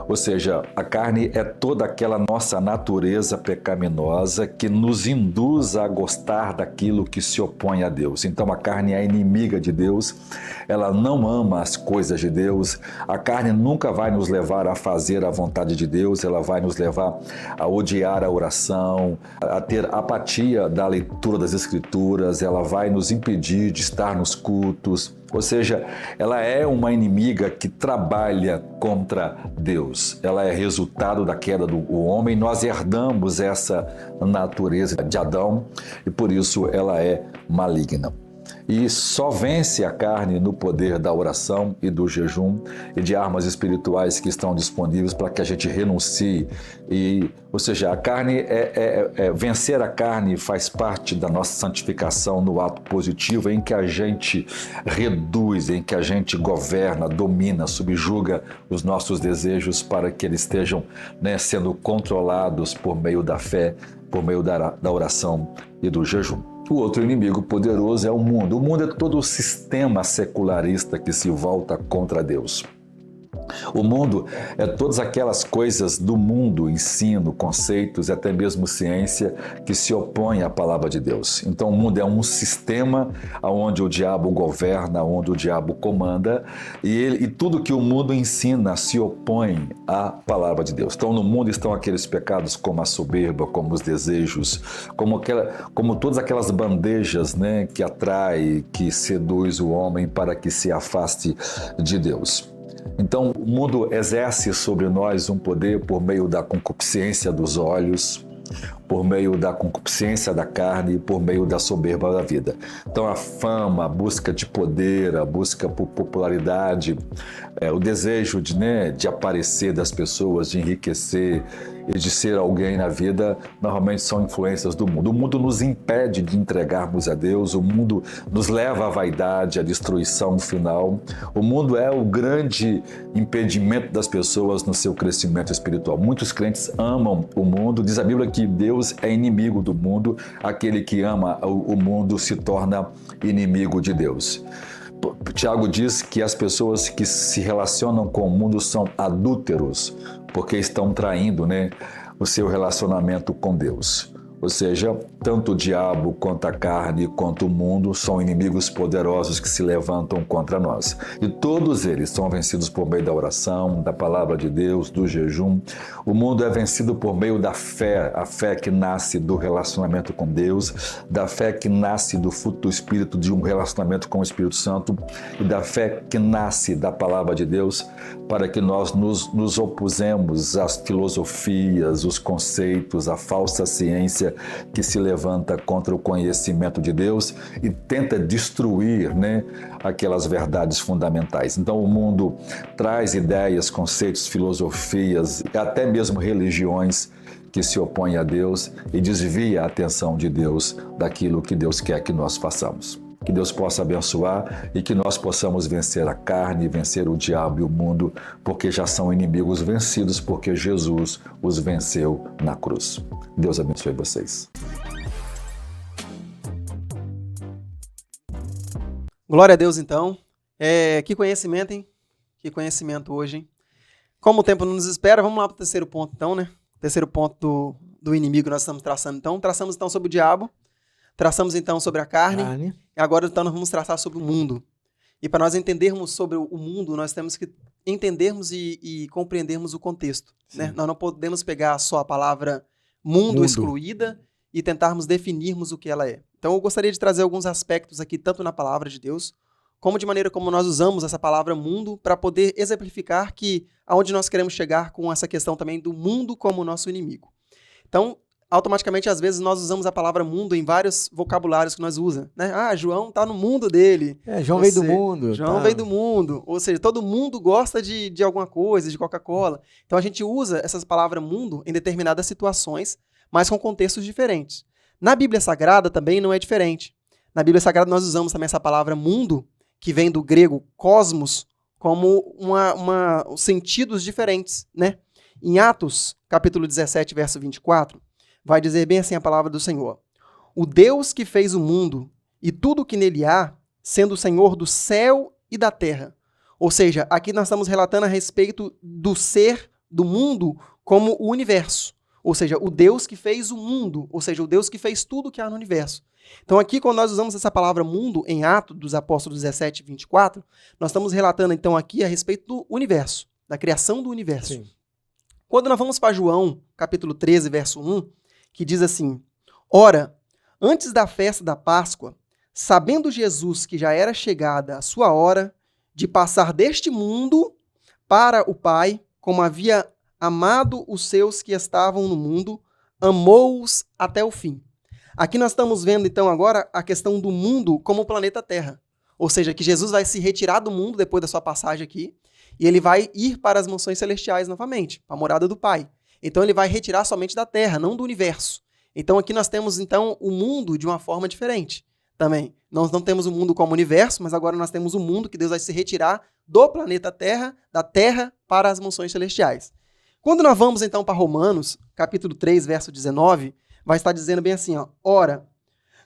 Ou seja, a carne é toda aquela nossa natureza pecaminosa que nos induz a gostar daquilo que se opõe a Deus. Então a carne é inimiga de Deus, ela não ama as coisas de Deus, a carne nunca vai nos levar a fazer a vontade de Deus, ela vai nos levar a odiar a oração, a ter apatia da leitura das Escrituras, ela vai nos impedir de estar nos cultos. Ou seja, ela é uma inimiga que trabalha contra Deus. Ela é resultado da queda do homem. Nós herdamos essa natureza de Adão e por isso ela é maligna. e só vence a carne no poder da oração e do jejum e de armas espirituais que estão disponíveis para que a gente renuncie. Ou seja, a carne vencer a carne faz parte da nossa santificação no ato positivo, em que a gente reduz, em que a gente governa, domina, subjuga os nossos desejos para que eles estejam, né, sendo controlados por meio da fé, por meio da oração e do jejum. O outro inimigo poderoso é o mundo. O mundo é todo o sistema secularista que se volta contra Deus. O mundo é todas aquelas coisas do mundo, ensino, conceitos e até mesmo ciência que se opõem à palavra de Deus. Então o mundo é um sistema onde o diabo governa, onde o diabo comanda, e tudo que o mundo ensina se opõe à palavra de Deus. Então no mundo estão aqueles pecados como a soberba, como os desejos, como todas aquelas bandejas, né, que atrai, que seduz o homem para que se afaste de Deus. Então, o mundo exerce sobre nós um poder por meio da concupiscência dos olhos, por meio da concupiscência da carne e por meio da soberba da vida. Então, a fama, a busca de poder, a busca por popularidade, o desejo de aparecer das pessoas, de enriquecer e de ser alguém na vida, normalmente são influências do mundo. O mundo nos impede de entregarmos a Deus, o mundo nos leva à vaidade, à destruição final. O mundo é o grande impedimento das pessoas no seu crescimento espiritual. Muitos crentes amam o mundo, diz a Bíblia que Deus é inimigo do mundo, aquele que ama o mundo se torna inimigo de Deus. Tiago diz que as pessoas que se relacionam com o mundo são adúlteros, porque estão traindo, né, o seu relacionamento com Deus. Ou seja, tanto o diabo quanto a carne quanto o mundo são inimigos poderosos que se levantam contra nós. E todos eles são vencidos por meio da oração, da palavra de Deus, do jejum. O mundo é vencido por meio da fé, a fé que nasce do relacionamento com Deus, da fé que nasce do fruto do Espírito, de um relacionamento com o Espírito Santo, e da fé que nasce da palavra de Deus, para que nós nos opusemos às filosofias, os conceitos, à falsa ciência que se levanta contra o conhecimento de Deus e tenta destruir, né, aquelas verdades fundamentais. Então o mundo traz ideias, conceitos, filosofias, até mesmo religiões que se opõem a Deus e desvia a atenção de Deus daquilo que Deus quer que nós façamos. Que Deus possa abençoar e que nós possamos vencer a carne, vencer o diabo e o mundo, porque já são inimigos vencidos, porque Jesus os venceu na cruz. Deus abençoe vocês. Glória a Deus, então. Que conhecimento, hein? Que conhecimento hoje, hein? Como o tempo não nos espera, vamos lá para o terceiro ponto, então, né? Terceiro ponto do inimigo que nós estamos traçando, então. Traçamos, então, sobre o diabo. Traçamos, então, sobre a carne. E agora, então, nós vamos traçar sobre o mundo. E para nós entendermos sobre o mundo, nós temos que entendermos e compreendermos o contexto, né? Nós não podemos pegar só a palavra mundo excluída e tentarmos definirmos o que ela é. Então, eu gostaria de trazer alguns aspectos aqui, tanto na palavra de Deus, como de maneira como nós usamos essa palavra mundo para poder exemplificar que aonde nós queremos chegar com essa questão também do mundo como nosso inimigo. Então, automaticamente, às vezes, nós usamos a palavra mundo em vários vocabulários que nós usamos, né? Ah, João tá no mundo dele. João veio do mundo. João veio do mundo. Ou seja, todo mundo gosta de alguma coisa, de Coca-Cola. Então, a gente usa essas palavras mundo em determinadas situações, mas com contextos diferentes. Na Bíblia Sagrada também não é diferente. Na Bíblia Sagrada nós usamos também essa palavra mundo, que vem do grego cosmos, como sentidos diferentes, né? Em Atos, capítulo 17, verso 24, vai dizer bem assim a palavra do Senhor. O Deus que fez o mundo e tudo o que nele há, sendo o Senhor do céu e da terra. Ou seja, aqui nós estamos relatando a respeito do ser do mundo como o universo. Ou seja, o Deus que fez o mundo, ou seja, o Deus que fez tudo que há no universo. Então aqui, quando nós usamos essa palavra mundo em Atos dos Apóstolos 17 e 24, nós estamos relatando então aqui a respeito do universo, da criação do universo. Sim. Quando nós vamos para João, capítulo 13, verso 1, que diz assim: Ora, antes da festa da Páscoa, sabendo Jesus que já era chegada a sua hora de passar deste mundo para o Pai, como havia amado os seus que estavam no mundo, amou-os até o fim. Aqui nós estamos vendo, então, agora a questão do mundo como o planeta Terra. Ou seja, que Jesus vai se retirar do mundo depois da sua passagem aqui, e ele vai ir para as mansões celestiais novamente, para a morada do Pai. Então ele vai retirar somente da Terra, não do universo. Então aqui nós temos, então, o mundo de uma forma diferente também. Nós não temos o mundo como universo, mas agora nós temos o mundo que Deus vai se retirar do planeta Terra, da Terra para as mansões celestiais. Quando nós vamos, então, para Romanos, capítulo 3, verso 19, vai estar dizendo bem assim, ó, ora,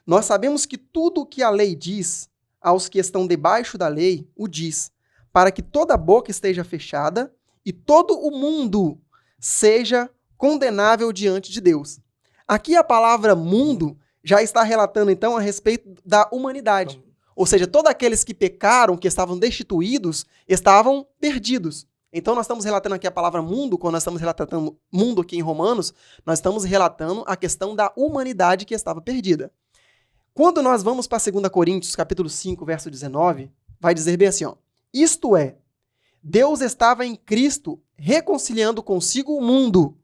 nós sabemos que tudo o que a lei diz aos que estão debaixo da lei, o diz, para que toda boca esteja fechada e todo o mundo seja condenável diante de Deus. Aqui a palavra mundo já está relatando, então, a respeito da humanidade. Ou seja, todos aqueles que pecaram, que estavam destituídos, estavam perdidos. Então, nós estamos relatando aqui a palavra mundo, quando nós estamos relatando mundo aqui em Romanos, nós estamos relatando a questão da humanidade que estava perdida. Quando nós vamos para 2 Coríntios, capítulo 5, verso 19, vai dizer bem assim, ó, isto é, Deus estava em Cristo reconciliando consigo o mundo,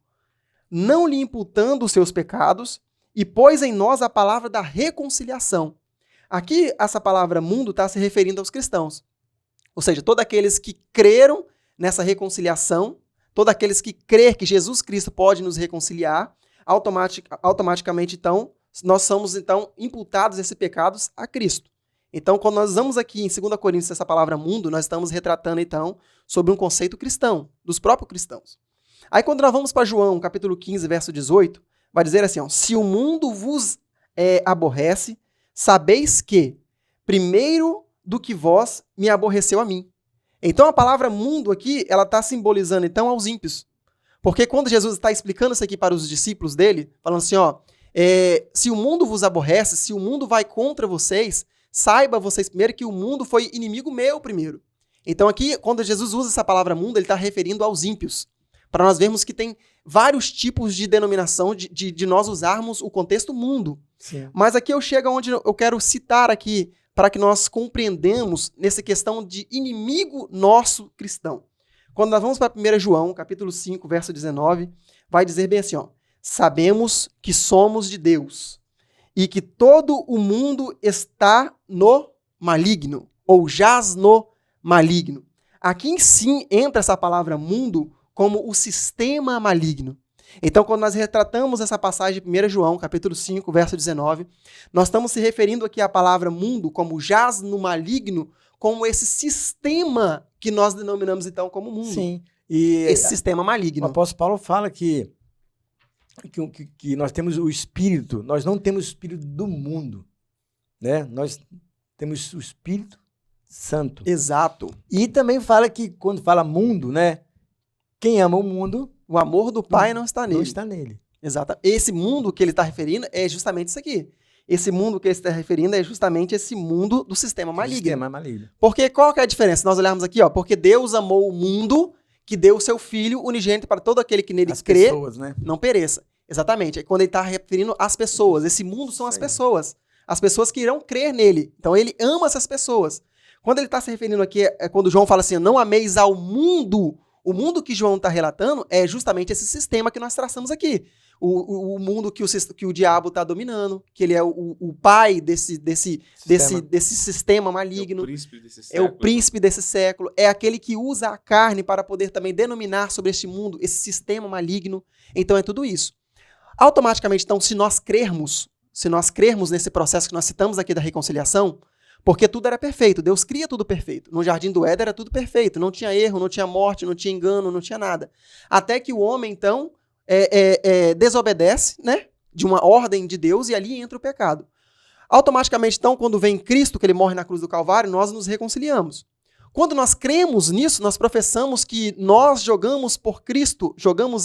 não lhe imputando os seus pecados, e pôs em nós a palavra da reconciliação. Aqui, essa palavra mundo está se referindo aos cristãos. Ou seja, todos aqueles que creram nessa reconciliação, todos aqueles que crêem que Jesus Cristo pode nos reconciliar, automaticamente, então, nós somos, então, imputados esses pecados a Cristo. Então, quando nós usamos aqui em 2 Coríntios essa palavra mundo, nós estamos retratando, então, sobre um conceito cristão, dos próprios cristãos. Aí, quando nós vamos para João, capítulo 15, verso 18, vai dizer assim, ó, se o mundo vos aborrece, sabeis que, primeiro do que vós, me aborreceu a mim. Então, a palavra mundo aqui, ela está simbolizando, então, aos ímpios. Porque quando Jesus está explicando isso aqui para os discípulos dele, falando assim, ó, se o mundo vos aborrece, se o mundo vai contra vocês, saiba vocês primeiro que o mundo foi inimigo meu primeiro. Então, aqui, quando Jesus usa essa palavra mundo, ele está referindo aos ímpios. Para nós vermos que tem vários tipos de denominação de nós usarmos o contexto mundo. Sim. Mas aqui eu chego onde eu quero citar aqui, para que nós compreendamos nessa questão de inimigo nosso cristão. Quando nós vamos para 1 João, capítulo 5, verso 19, vai dizer bem assim, ó, sabemos que somos de Deus e que todo o mundo está no maligno, ou jaz no maligno. Aqui sim entra essa palavra mundo como o sistema maligno. Então, quando nós retratamos essa passagem de 1 João, capítulo 5, verso 19, nós estamos se referindo aqui à palavra mundo como jaz no maligno, como esse sistema que nós denominamos, então, como mundo. Sim. E esse sistema maligno. O apóstolo Paulo fala que nós temos o Espírito, nós não temos o Espírito do mundo, né? Nós temos o Espírito Santo. Exato. E também fala que, quando fala mundo, né? Quem ama o mundo, o amor do Pai não está nele. Não está nele. Exato. Esse mundo que ele está referindo é justamente isso aqui. Esse mundo que ele está referindo é justamente esse mundo do sistema maligno. Sistema maligno. Porque qual que é a diferença? Nós olharmos aqui, ó, porque Deus amou o mundo, que deu o seu Filho unigênito para todo aquele que nele crê, pessoas, né? não pereça. Exatamente. É quando ele está referindo às pessoas. Esse mundo são as pessoas. As pessoas que irão crer nele. Então ele ama essas pessoas. Quando ele está se referindo aqui, quando João fala assim, não ameis ao mundo, o mundo que João está relatando é justamente esse sistema que nós traçamos aqui. O mundo que o diabo está dominando, que ele é o pai desse sistema maligno. É o príncipe desse século. É o príncipe desse século. É aquele que usa a carne para poder também denominar sobre este mundo, esse sistema maligno. Então é tudo isso. Automaticamente, então, se nós crermos nesse processo que nós citamos aqui da reconciliação, porque tudo era perfeito, Deus cria tudo perfeito. No Jardim do Éden era tudo perfeito, não tinha erro, não tinha morte, não tinha engano, não tinha nada. Até que o homem, então, desobedece, né, de uma ordem de Deus e ali entra o pecado. Automaticamente, então, quando vem Cristo, que ele morre na cruz do Calvário, nós nos reconciliamos. Quando nós cremos nisso, nós professamos que nós jogamos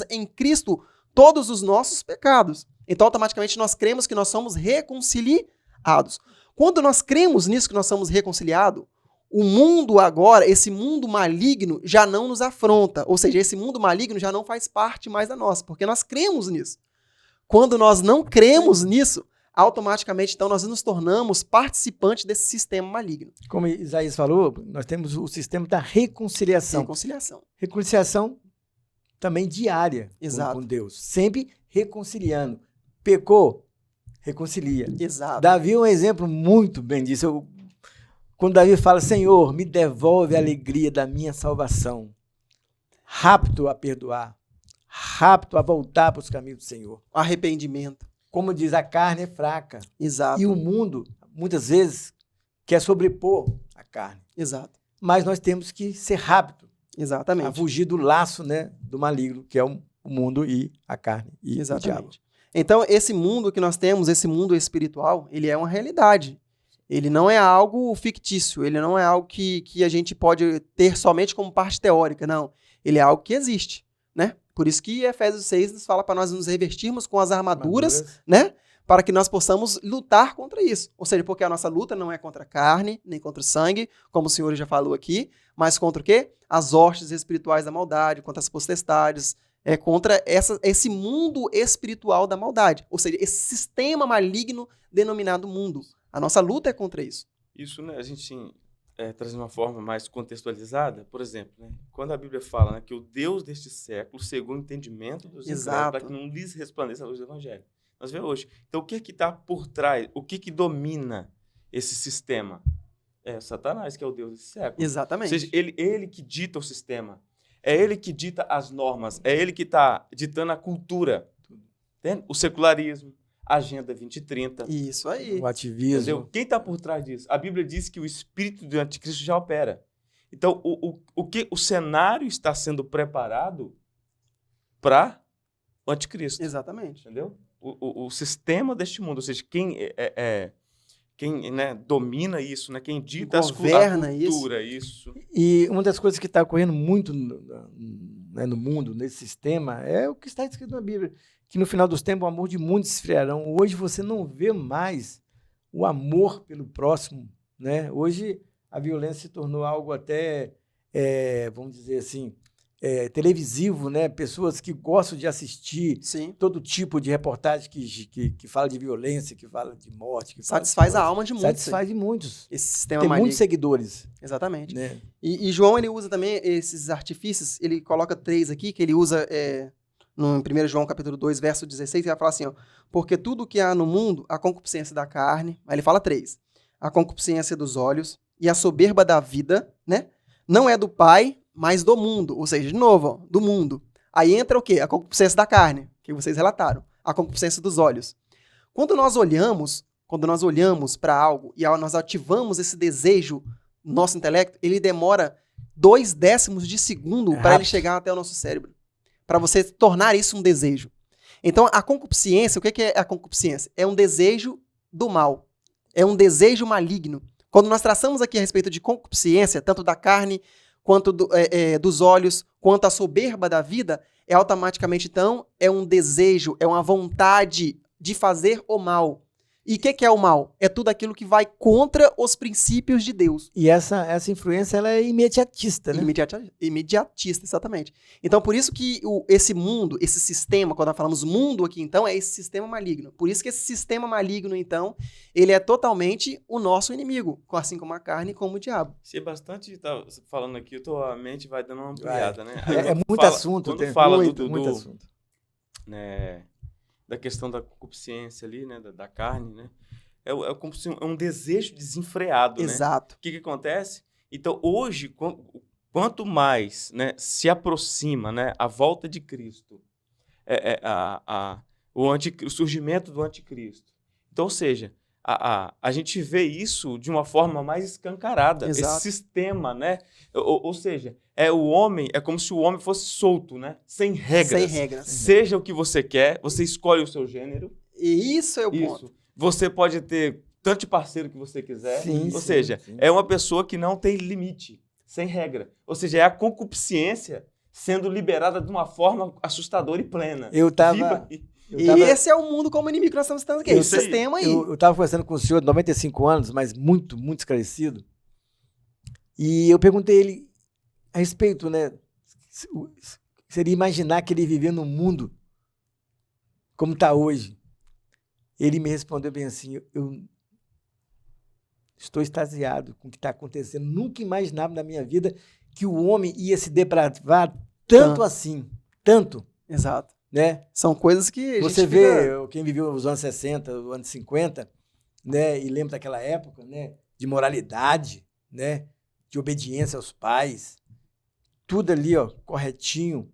em Cristo todos os nossos pecados. Então, automaticamente, nós cremos que nós somos reconciliados. Quando nós cremos nisso, que nós somos reconciliados, o mundo agora, esse mundo maligno, já não nos afronta. Ou seja, esse mundo maligno já não faz parte mais da nossa, porque nós cremos nisso. Quando nós não cremos nisso, automaticamente, então, nós nos tornamos participantes desse sistema maligno. Como Isaías falou, nós temos o sistema da reconciliação. Reconciliação também diária. Exato. Com Deus. Sempre reconciliando. Pecou, reconcilia. Exato. Davi é um exemplo muito bem disso. Quando Davi fala, Senhor, me devolve a alegria da minha salvação, rápido a perdoar, rápido a voltar para os caminhos do Senhor. Arrependimento. Como diz, a carne é fraca. Exato. E o mundo, muitas vezes, quer sobrepor a carne. Exato. Mas nós temos que ser rápido a Exatamente. fugir do laço, né, do maligno, que é o mundo e a carne e o diabo. Exatamente. Então, esse mundo que nós temos, esse mundo espiritual, ele é uma realidade. Ele não é algo fictício, ele não é algo que a gente pode ter somente como parte teórica, não. Ele é algo que existe, né? Por isso que Efésios 6 nos fala para nós nos revestirmos com as armaduras, né? Para que nós possamos lutar contra isso. Ou seja, porque a nossa luta não é contra a carne, nem contra o sangue, como o senhor já falou aqui, mas contra o quê? As hostes espirituais da maldade, contra as potestades, contra esse mundo espiritual da maldade. Ou seja, esse sistema maligno denominado mundo. A nossa luta é contra isso. Isso, né, a gente traz de uma forma mais contextualizada, por exemplo, né, quando a Bíblia fala, né, que o Deus deste século cegou o entendimento dos incrédulos para que não lhes resplandeça a luz do Evangelho. Nós vemos hoje. Então, o que está por trás? O que domina esse sistema? É Satanás, que é o Deus desse século. Exatamente. Ou seja, ele que dita o sistema. É ele que dita as normas. É ele que está ditando a cultura. Entende? O secularismo, a Agenda 2030. Isso aí. O ativismo. Entendeu? Quem está por trás disso? A Bíblia diz que o espírito do anticristo já opera. Então, o cenário está sendo preparado para o anticristo. Exatamente. Entendeu? O sistema deste mundo, ou seja, quem né, domina isso, né, quem dita governa a cultura, isso. E uma das coisas que está ocorrendo muito no mundo, nesse sistema, é o que está escrito na Bíblia, que no final dos tempos o amor de muitos esfriarão. Hoje você não vê mais o amor pelo próximo, né? Hoje a violência se tornou algo até, vamos dizer assim, televisivo, né? Pessoas que gostam de assistir todo tipo de reportagem que fala de violência, que fala de morte. Que satisfaz a alma de muitos. Satisfaz de muitos. Esse sistema Tem maligno. muitos seguidores. Exatamente. Né? E João, ele usa também esses artifícios, ele coloca 3 aqui, que ele usa no 1 João capítulo 2, verso 16, ele vai falar assim, ó, porque tudo que há no mundo, a concupiscência da carne, aí ele fala 3, a concupiscência dos olhos e a soberba da vida, né, não é do Pai, mas do mundo, ou seja, de novo, ó, do mundo. Aí entra o quê? A concupiscência da carne, que vocês relataram, a concupiscência dos olhos. Quando nós olhamos para algo e nós ativamos esse desejo no nosso intelecto, ele demora 0,2 de segundo para ele chegar até o nosso cérebro, para você tornar isso um desejo. Então, a concupiscência, o que é a concupiscência? É um desejo do mal, é um desejo maligno. Quando nós traçamos aqui a respeito de concupiscência, tanto da carne, quanto dos olhos, quanto a soberba da vida, automaticamente, então, é um desejo, é uma vontade de fazer o mal. E o que é o mal? É tudo aquilo que vai contra os princípios de Deus. E essa influência, ela é imediatista, né? Imediatista, exatamente. Então, por isso que esse mundo, esse sistema, quando nós falamos mundo aqui, então, é esse sistema maligno. Por isso que esse sistema maligno, então, ele é totalmente o nosso inimigo, assim como a carne e como o diabo. Se é bastante, tá falando aqui, a mente vai dando uma ampliada, né? É muito assunto. Quando fala muito assunto. Né, da questão da concupiscência ali, né, da carne, né, é um desejo desenfreado, Exato. Né? O que acontece? Então, hoje, quanto mais, né, se aproxima, né, a volta de Cristo, o surgimento do anticristo. Então, ou seja, a gente vê isso de uma forma mais escancarada. Exato. Esse sistema, né? Ou seja, o homem, é como se o homem fosse solto, né? Sem regras. Sem regras. Seja o que você quer, você escolhe o seu gênero. E isso é o ponto. Você pode ter tanto de parceiro que você quiser. Ou seja, é uma pessoa que não tem limite, sem regra. Ou seja, é a concupiscência sendo liberada de uma forma assustadora e plena. Esse é o mundo como inimigo que nós estamos tendo aqui. Esse sistema aí. Eu estava conversando com um senhor de 95 anos, mas muito, muito esclarecido. E eu perguntei a ele a respeito, né? Seria imaginar que ele vivia num mundo como está hoje. Ele me respondeu bem assim, eu estou extasiado com o que está acontecendo. Nunca imaginava na minha vida que o homem ia se depravar tanto assim. Tanto. Exato. né? São coisas que a Você gente vê, fica... quem viveu os anos 60, os anos 50, né? E lembra daquela época, né? De moralidade, né? De obediência aos pais. Tudo ali, ó, corretinho.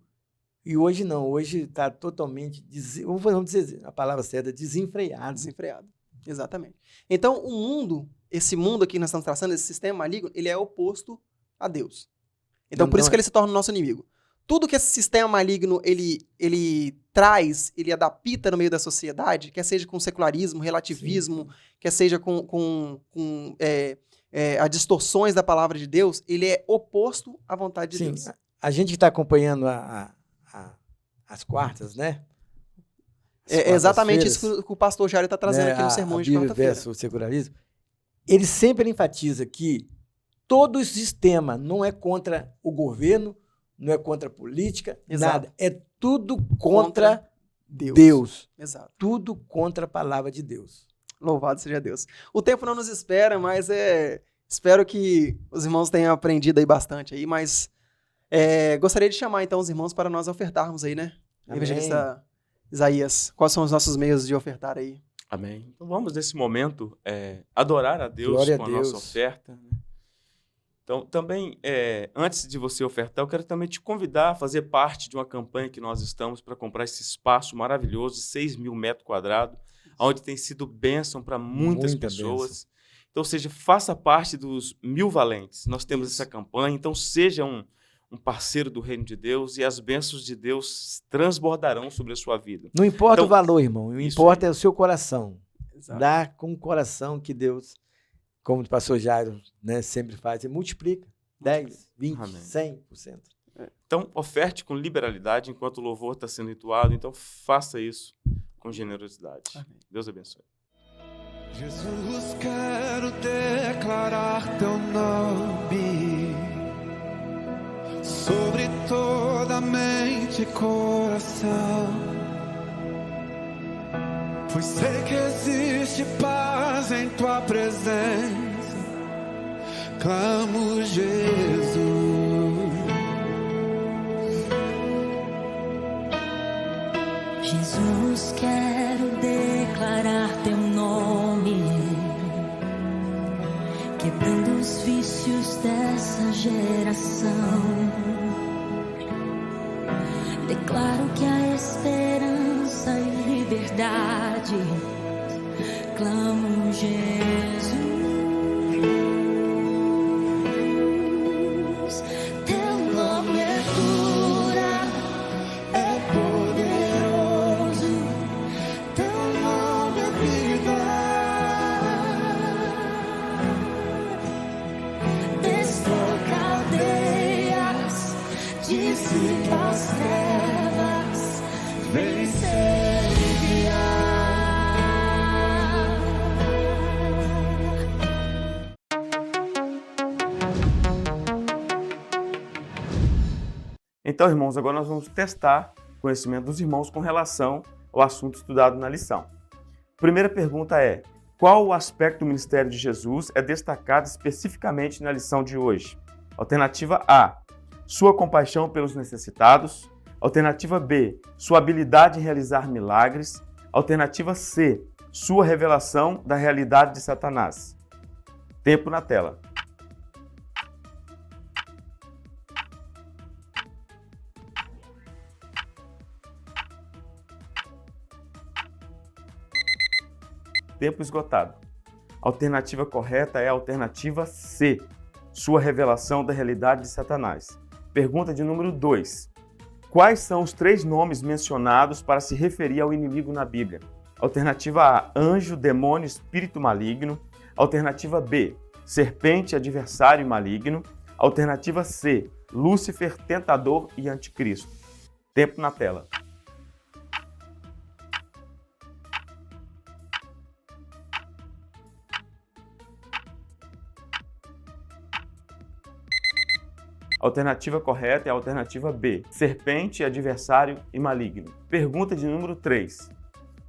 E hoje não, hoje está totalmente, vamos dizer a palavra certa, desenfreado. Desenfreado. Exatamente. Então, o mundo, esse mundo aqui que nós estamos traçando, esse sistema maligno, ele é oposto a Deus. Então, por isso que ele se torna o nosso inimigo. Tudo que esse sistema maligno, ele traz, ele adapta no meio da sociedade, quer seja com secularismo, relativismo, quer seja com as distorções da palavra de Deus, ele é oposto à vontade de Deus. A gente que está acompanhando as quartas, né? É exatamente isso que o pastor Jário está trazendo aqui no sermão de quarta-feira. Versus o secularismo. Ele sempre enfatiza que todo o sistema não é contra o governo, não é contra a política, nada. É tudo contra Deus. Exato. Tudo contra a palavra de Deus. Louvado seja Deus. O tempo não nos espera, mas espero que os irmãos tenham aprendido aí bastante aí, mas gostaria de chamar então os irmãos para nós ofertarmos aí, né? Evangelista Isaías, quais são os nossos meios de ofertar aí? Amém. Então vamos nesse momento adorar a Deus Glória com a a Deus. nossa oferta. Né? Então também, antes de você ofertar, eu quero também te convidar a fazer parte de uma campanha que nós estamos para comprar esse espaço maravilhoso de 6.000 metros quadrados, onde tem sido bênção para muitas pessoas. Bênção. Então, ou seja, faça parte dos 1.000 valentes. Nós temos essa campanha, então seja um parceiro do reino de Deus e as bênçãos de Deus transbordarão sobre a sua vida. Não importa Então, o valor, irmão. O importa é o seu coração. Exato. Dá com o coração que Deus, como o pastor Jairo, né, sempre faz, e multiplica. 10, 20, Amém. 100%. Então, oferte com liberalidade enquanto o louvor está sendo entoado. Então, faça isso com generosidade. Amém. Deus abençoe. Jesus, quero declarar teu nome sobre toda mente e coração, pois sei que existe paz em tua presença. Clamo, Jesus. Jesus, quero declarar teu nome, quebrando os vícios dessa geração. Declaro que há esperança e liberdade. Clamo, Jesus. Teu nome é cura, é poderoso. Teu nome é vida. Destroca aldeias, dissipa as trevas, vencer e guiar. Então, irmãos, agora nós vamos testar o conhecimento dos irmãos com relação ao assunto estudado na lição. A primeira pergunta é: qual aspecto do ministério de Jesus é destacado especificamente na lição de hoje? Alternativa A: sua compaixão pelos necessitados. Alternativa B: sua habilidade em realizar milagres. Alternativa C: sua revelação da realidade de Satanás. Tempo na tela. Tempo esgotado. A alternativa correta é a alternativa C, sua revelação da realidade de Satanás. Pergunta de número 2. Quais são os 3 nomes mencionados para se referir ao inimigo na Bíblia? Alternativa A, anjo, demônio, espírito maligno. Alternativa B, serpente, adversário e maligno. Alternativa C, Lúcifer, tentador e anticristo. Tempo na tela. A alternativa correta é a alternativa B, serpente, adversário e maligno. Pergunta de número 3.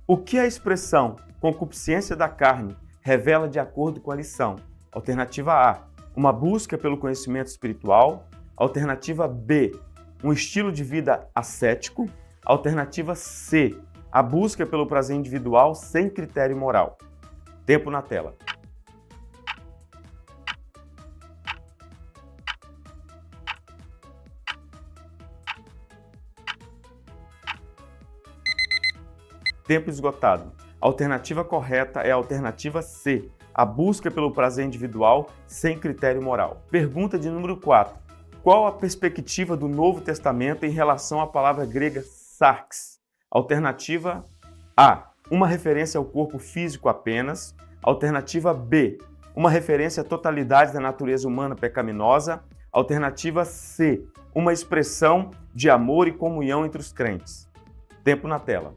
O que a expressão concupiscência da carne revela de acordo com a lição? Alternativa A, uma busca pelo conhecimento espiritual. Alternativa B, um estilo de vida ascético. Alternativa C, a busca pelo prazer individual sem critério moral. Tempo na tela. Tempo esgotado. A alternativa correta é a alternativa C, a busca pelo prazer individual sem critério moral. Pergunta de número 4. Qual a perspectiva do Novo Testamento em relação à palavra grega sarx? Alternativa A, uma referência ao corpo físico apenas. Alternativa B, uma referência à totalidade da natureza humana pecaminosa. Alternativa C, uma expressão de amor e comunhão entre os crentes. Tempo na tela.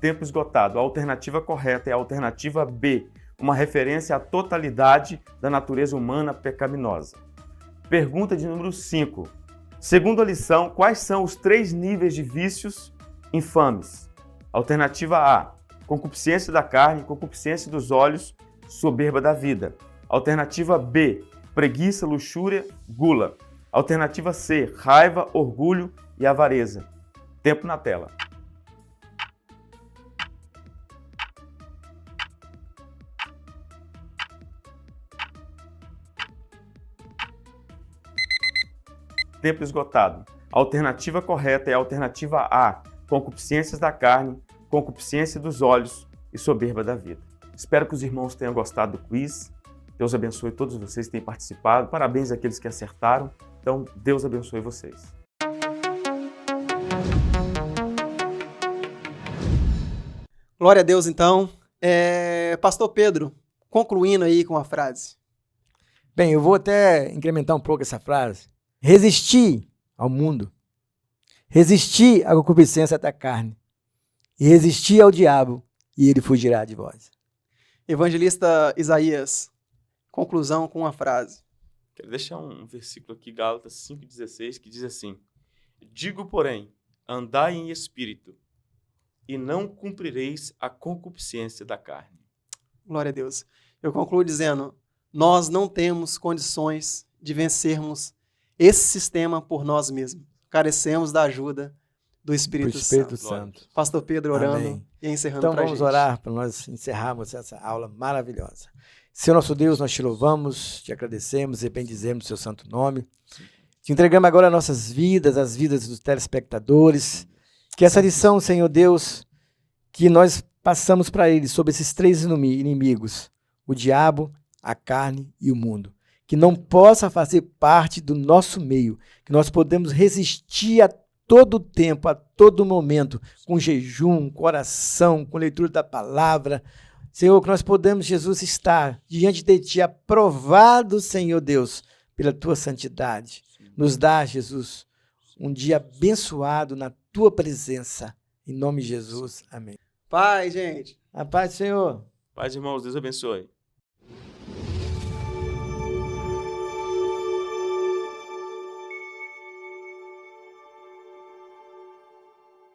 Tempo esgotado. A alternativa correta é a alternativa B, uma referência à totalidade da natureza humana pecaminosa. Pergunta de número 5. Segundo a lição, quais são os 3 níveis de vícios infames? Alternativa A, concupiscência da carne, concupiscência dos olhos, soberba da vida. Alternativa B, preguiça, luxúria, gula. Alternativa C, raiva, orgulho e avareza. Tempo na tela. Tempo esgotado. A alternativa correta é a alternativa A, concupiscências da carne, concupiscência dos olhos e soberba da vida. Espero que os irmãos tenham gostado do quiz. Deus abençoe todos vocês que têm participado. Parabéns àqueles que acertaram. Então, Deus abençoe vocês. Glória a Deus, então. Pastor Pedro, concluindo aí com a frase. Bem, eu vou até incrementar um pouco essa frase. Resistir ao mundo, resistir à concupiscência da carne, e resistir ao diabo, e ele fugirá de vós. Evangelista Isaías, conclusão com uma frase. Quero deixar um versículo aqui, Gálatas 5,16, que diz assim: Digo, porém, andai em espírito, e não cumprireis a concupiscência da carne. Glória a Deus. Eu concluo dizendo, nós não temos condições de vencermos esse sistema por nós mesmos. Carecemos da ajuda do Espírito Santo. Pastor Pedro orando. Amém. E encerrando então pra vamos gente. orar para nós encerrarmos essa aula maravilhosa. Senhor nosso Deus, nós te louvamos, te agradecemos e bendizemos o seu santo nome. Te entregamos agora nossas vidas, as vidas dos telespectadores. Que essa lição, Senhor Deus, que nós passamos para eles sobre esses 3 inimigos, o diabo, a carne e o mundo, que não possa fazer parte do nosso meio, que nós podemos resistir a todo tempo, a todo momento, com jejum, com oração, com leitura da palavra. Senhor, que nós podemos, Jesus, estar diante de Ti, aprovado, Senhor Deus, pela Tua santidade. Nos dá, Jesus, um dia abençoado na Tua presença. Em nome de Jesus. Amém. Paz, gente. A paz do Senhor. Paz, irmãos, Deus abençoe.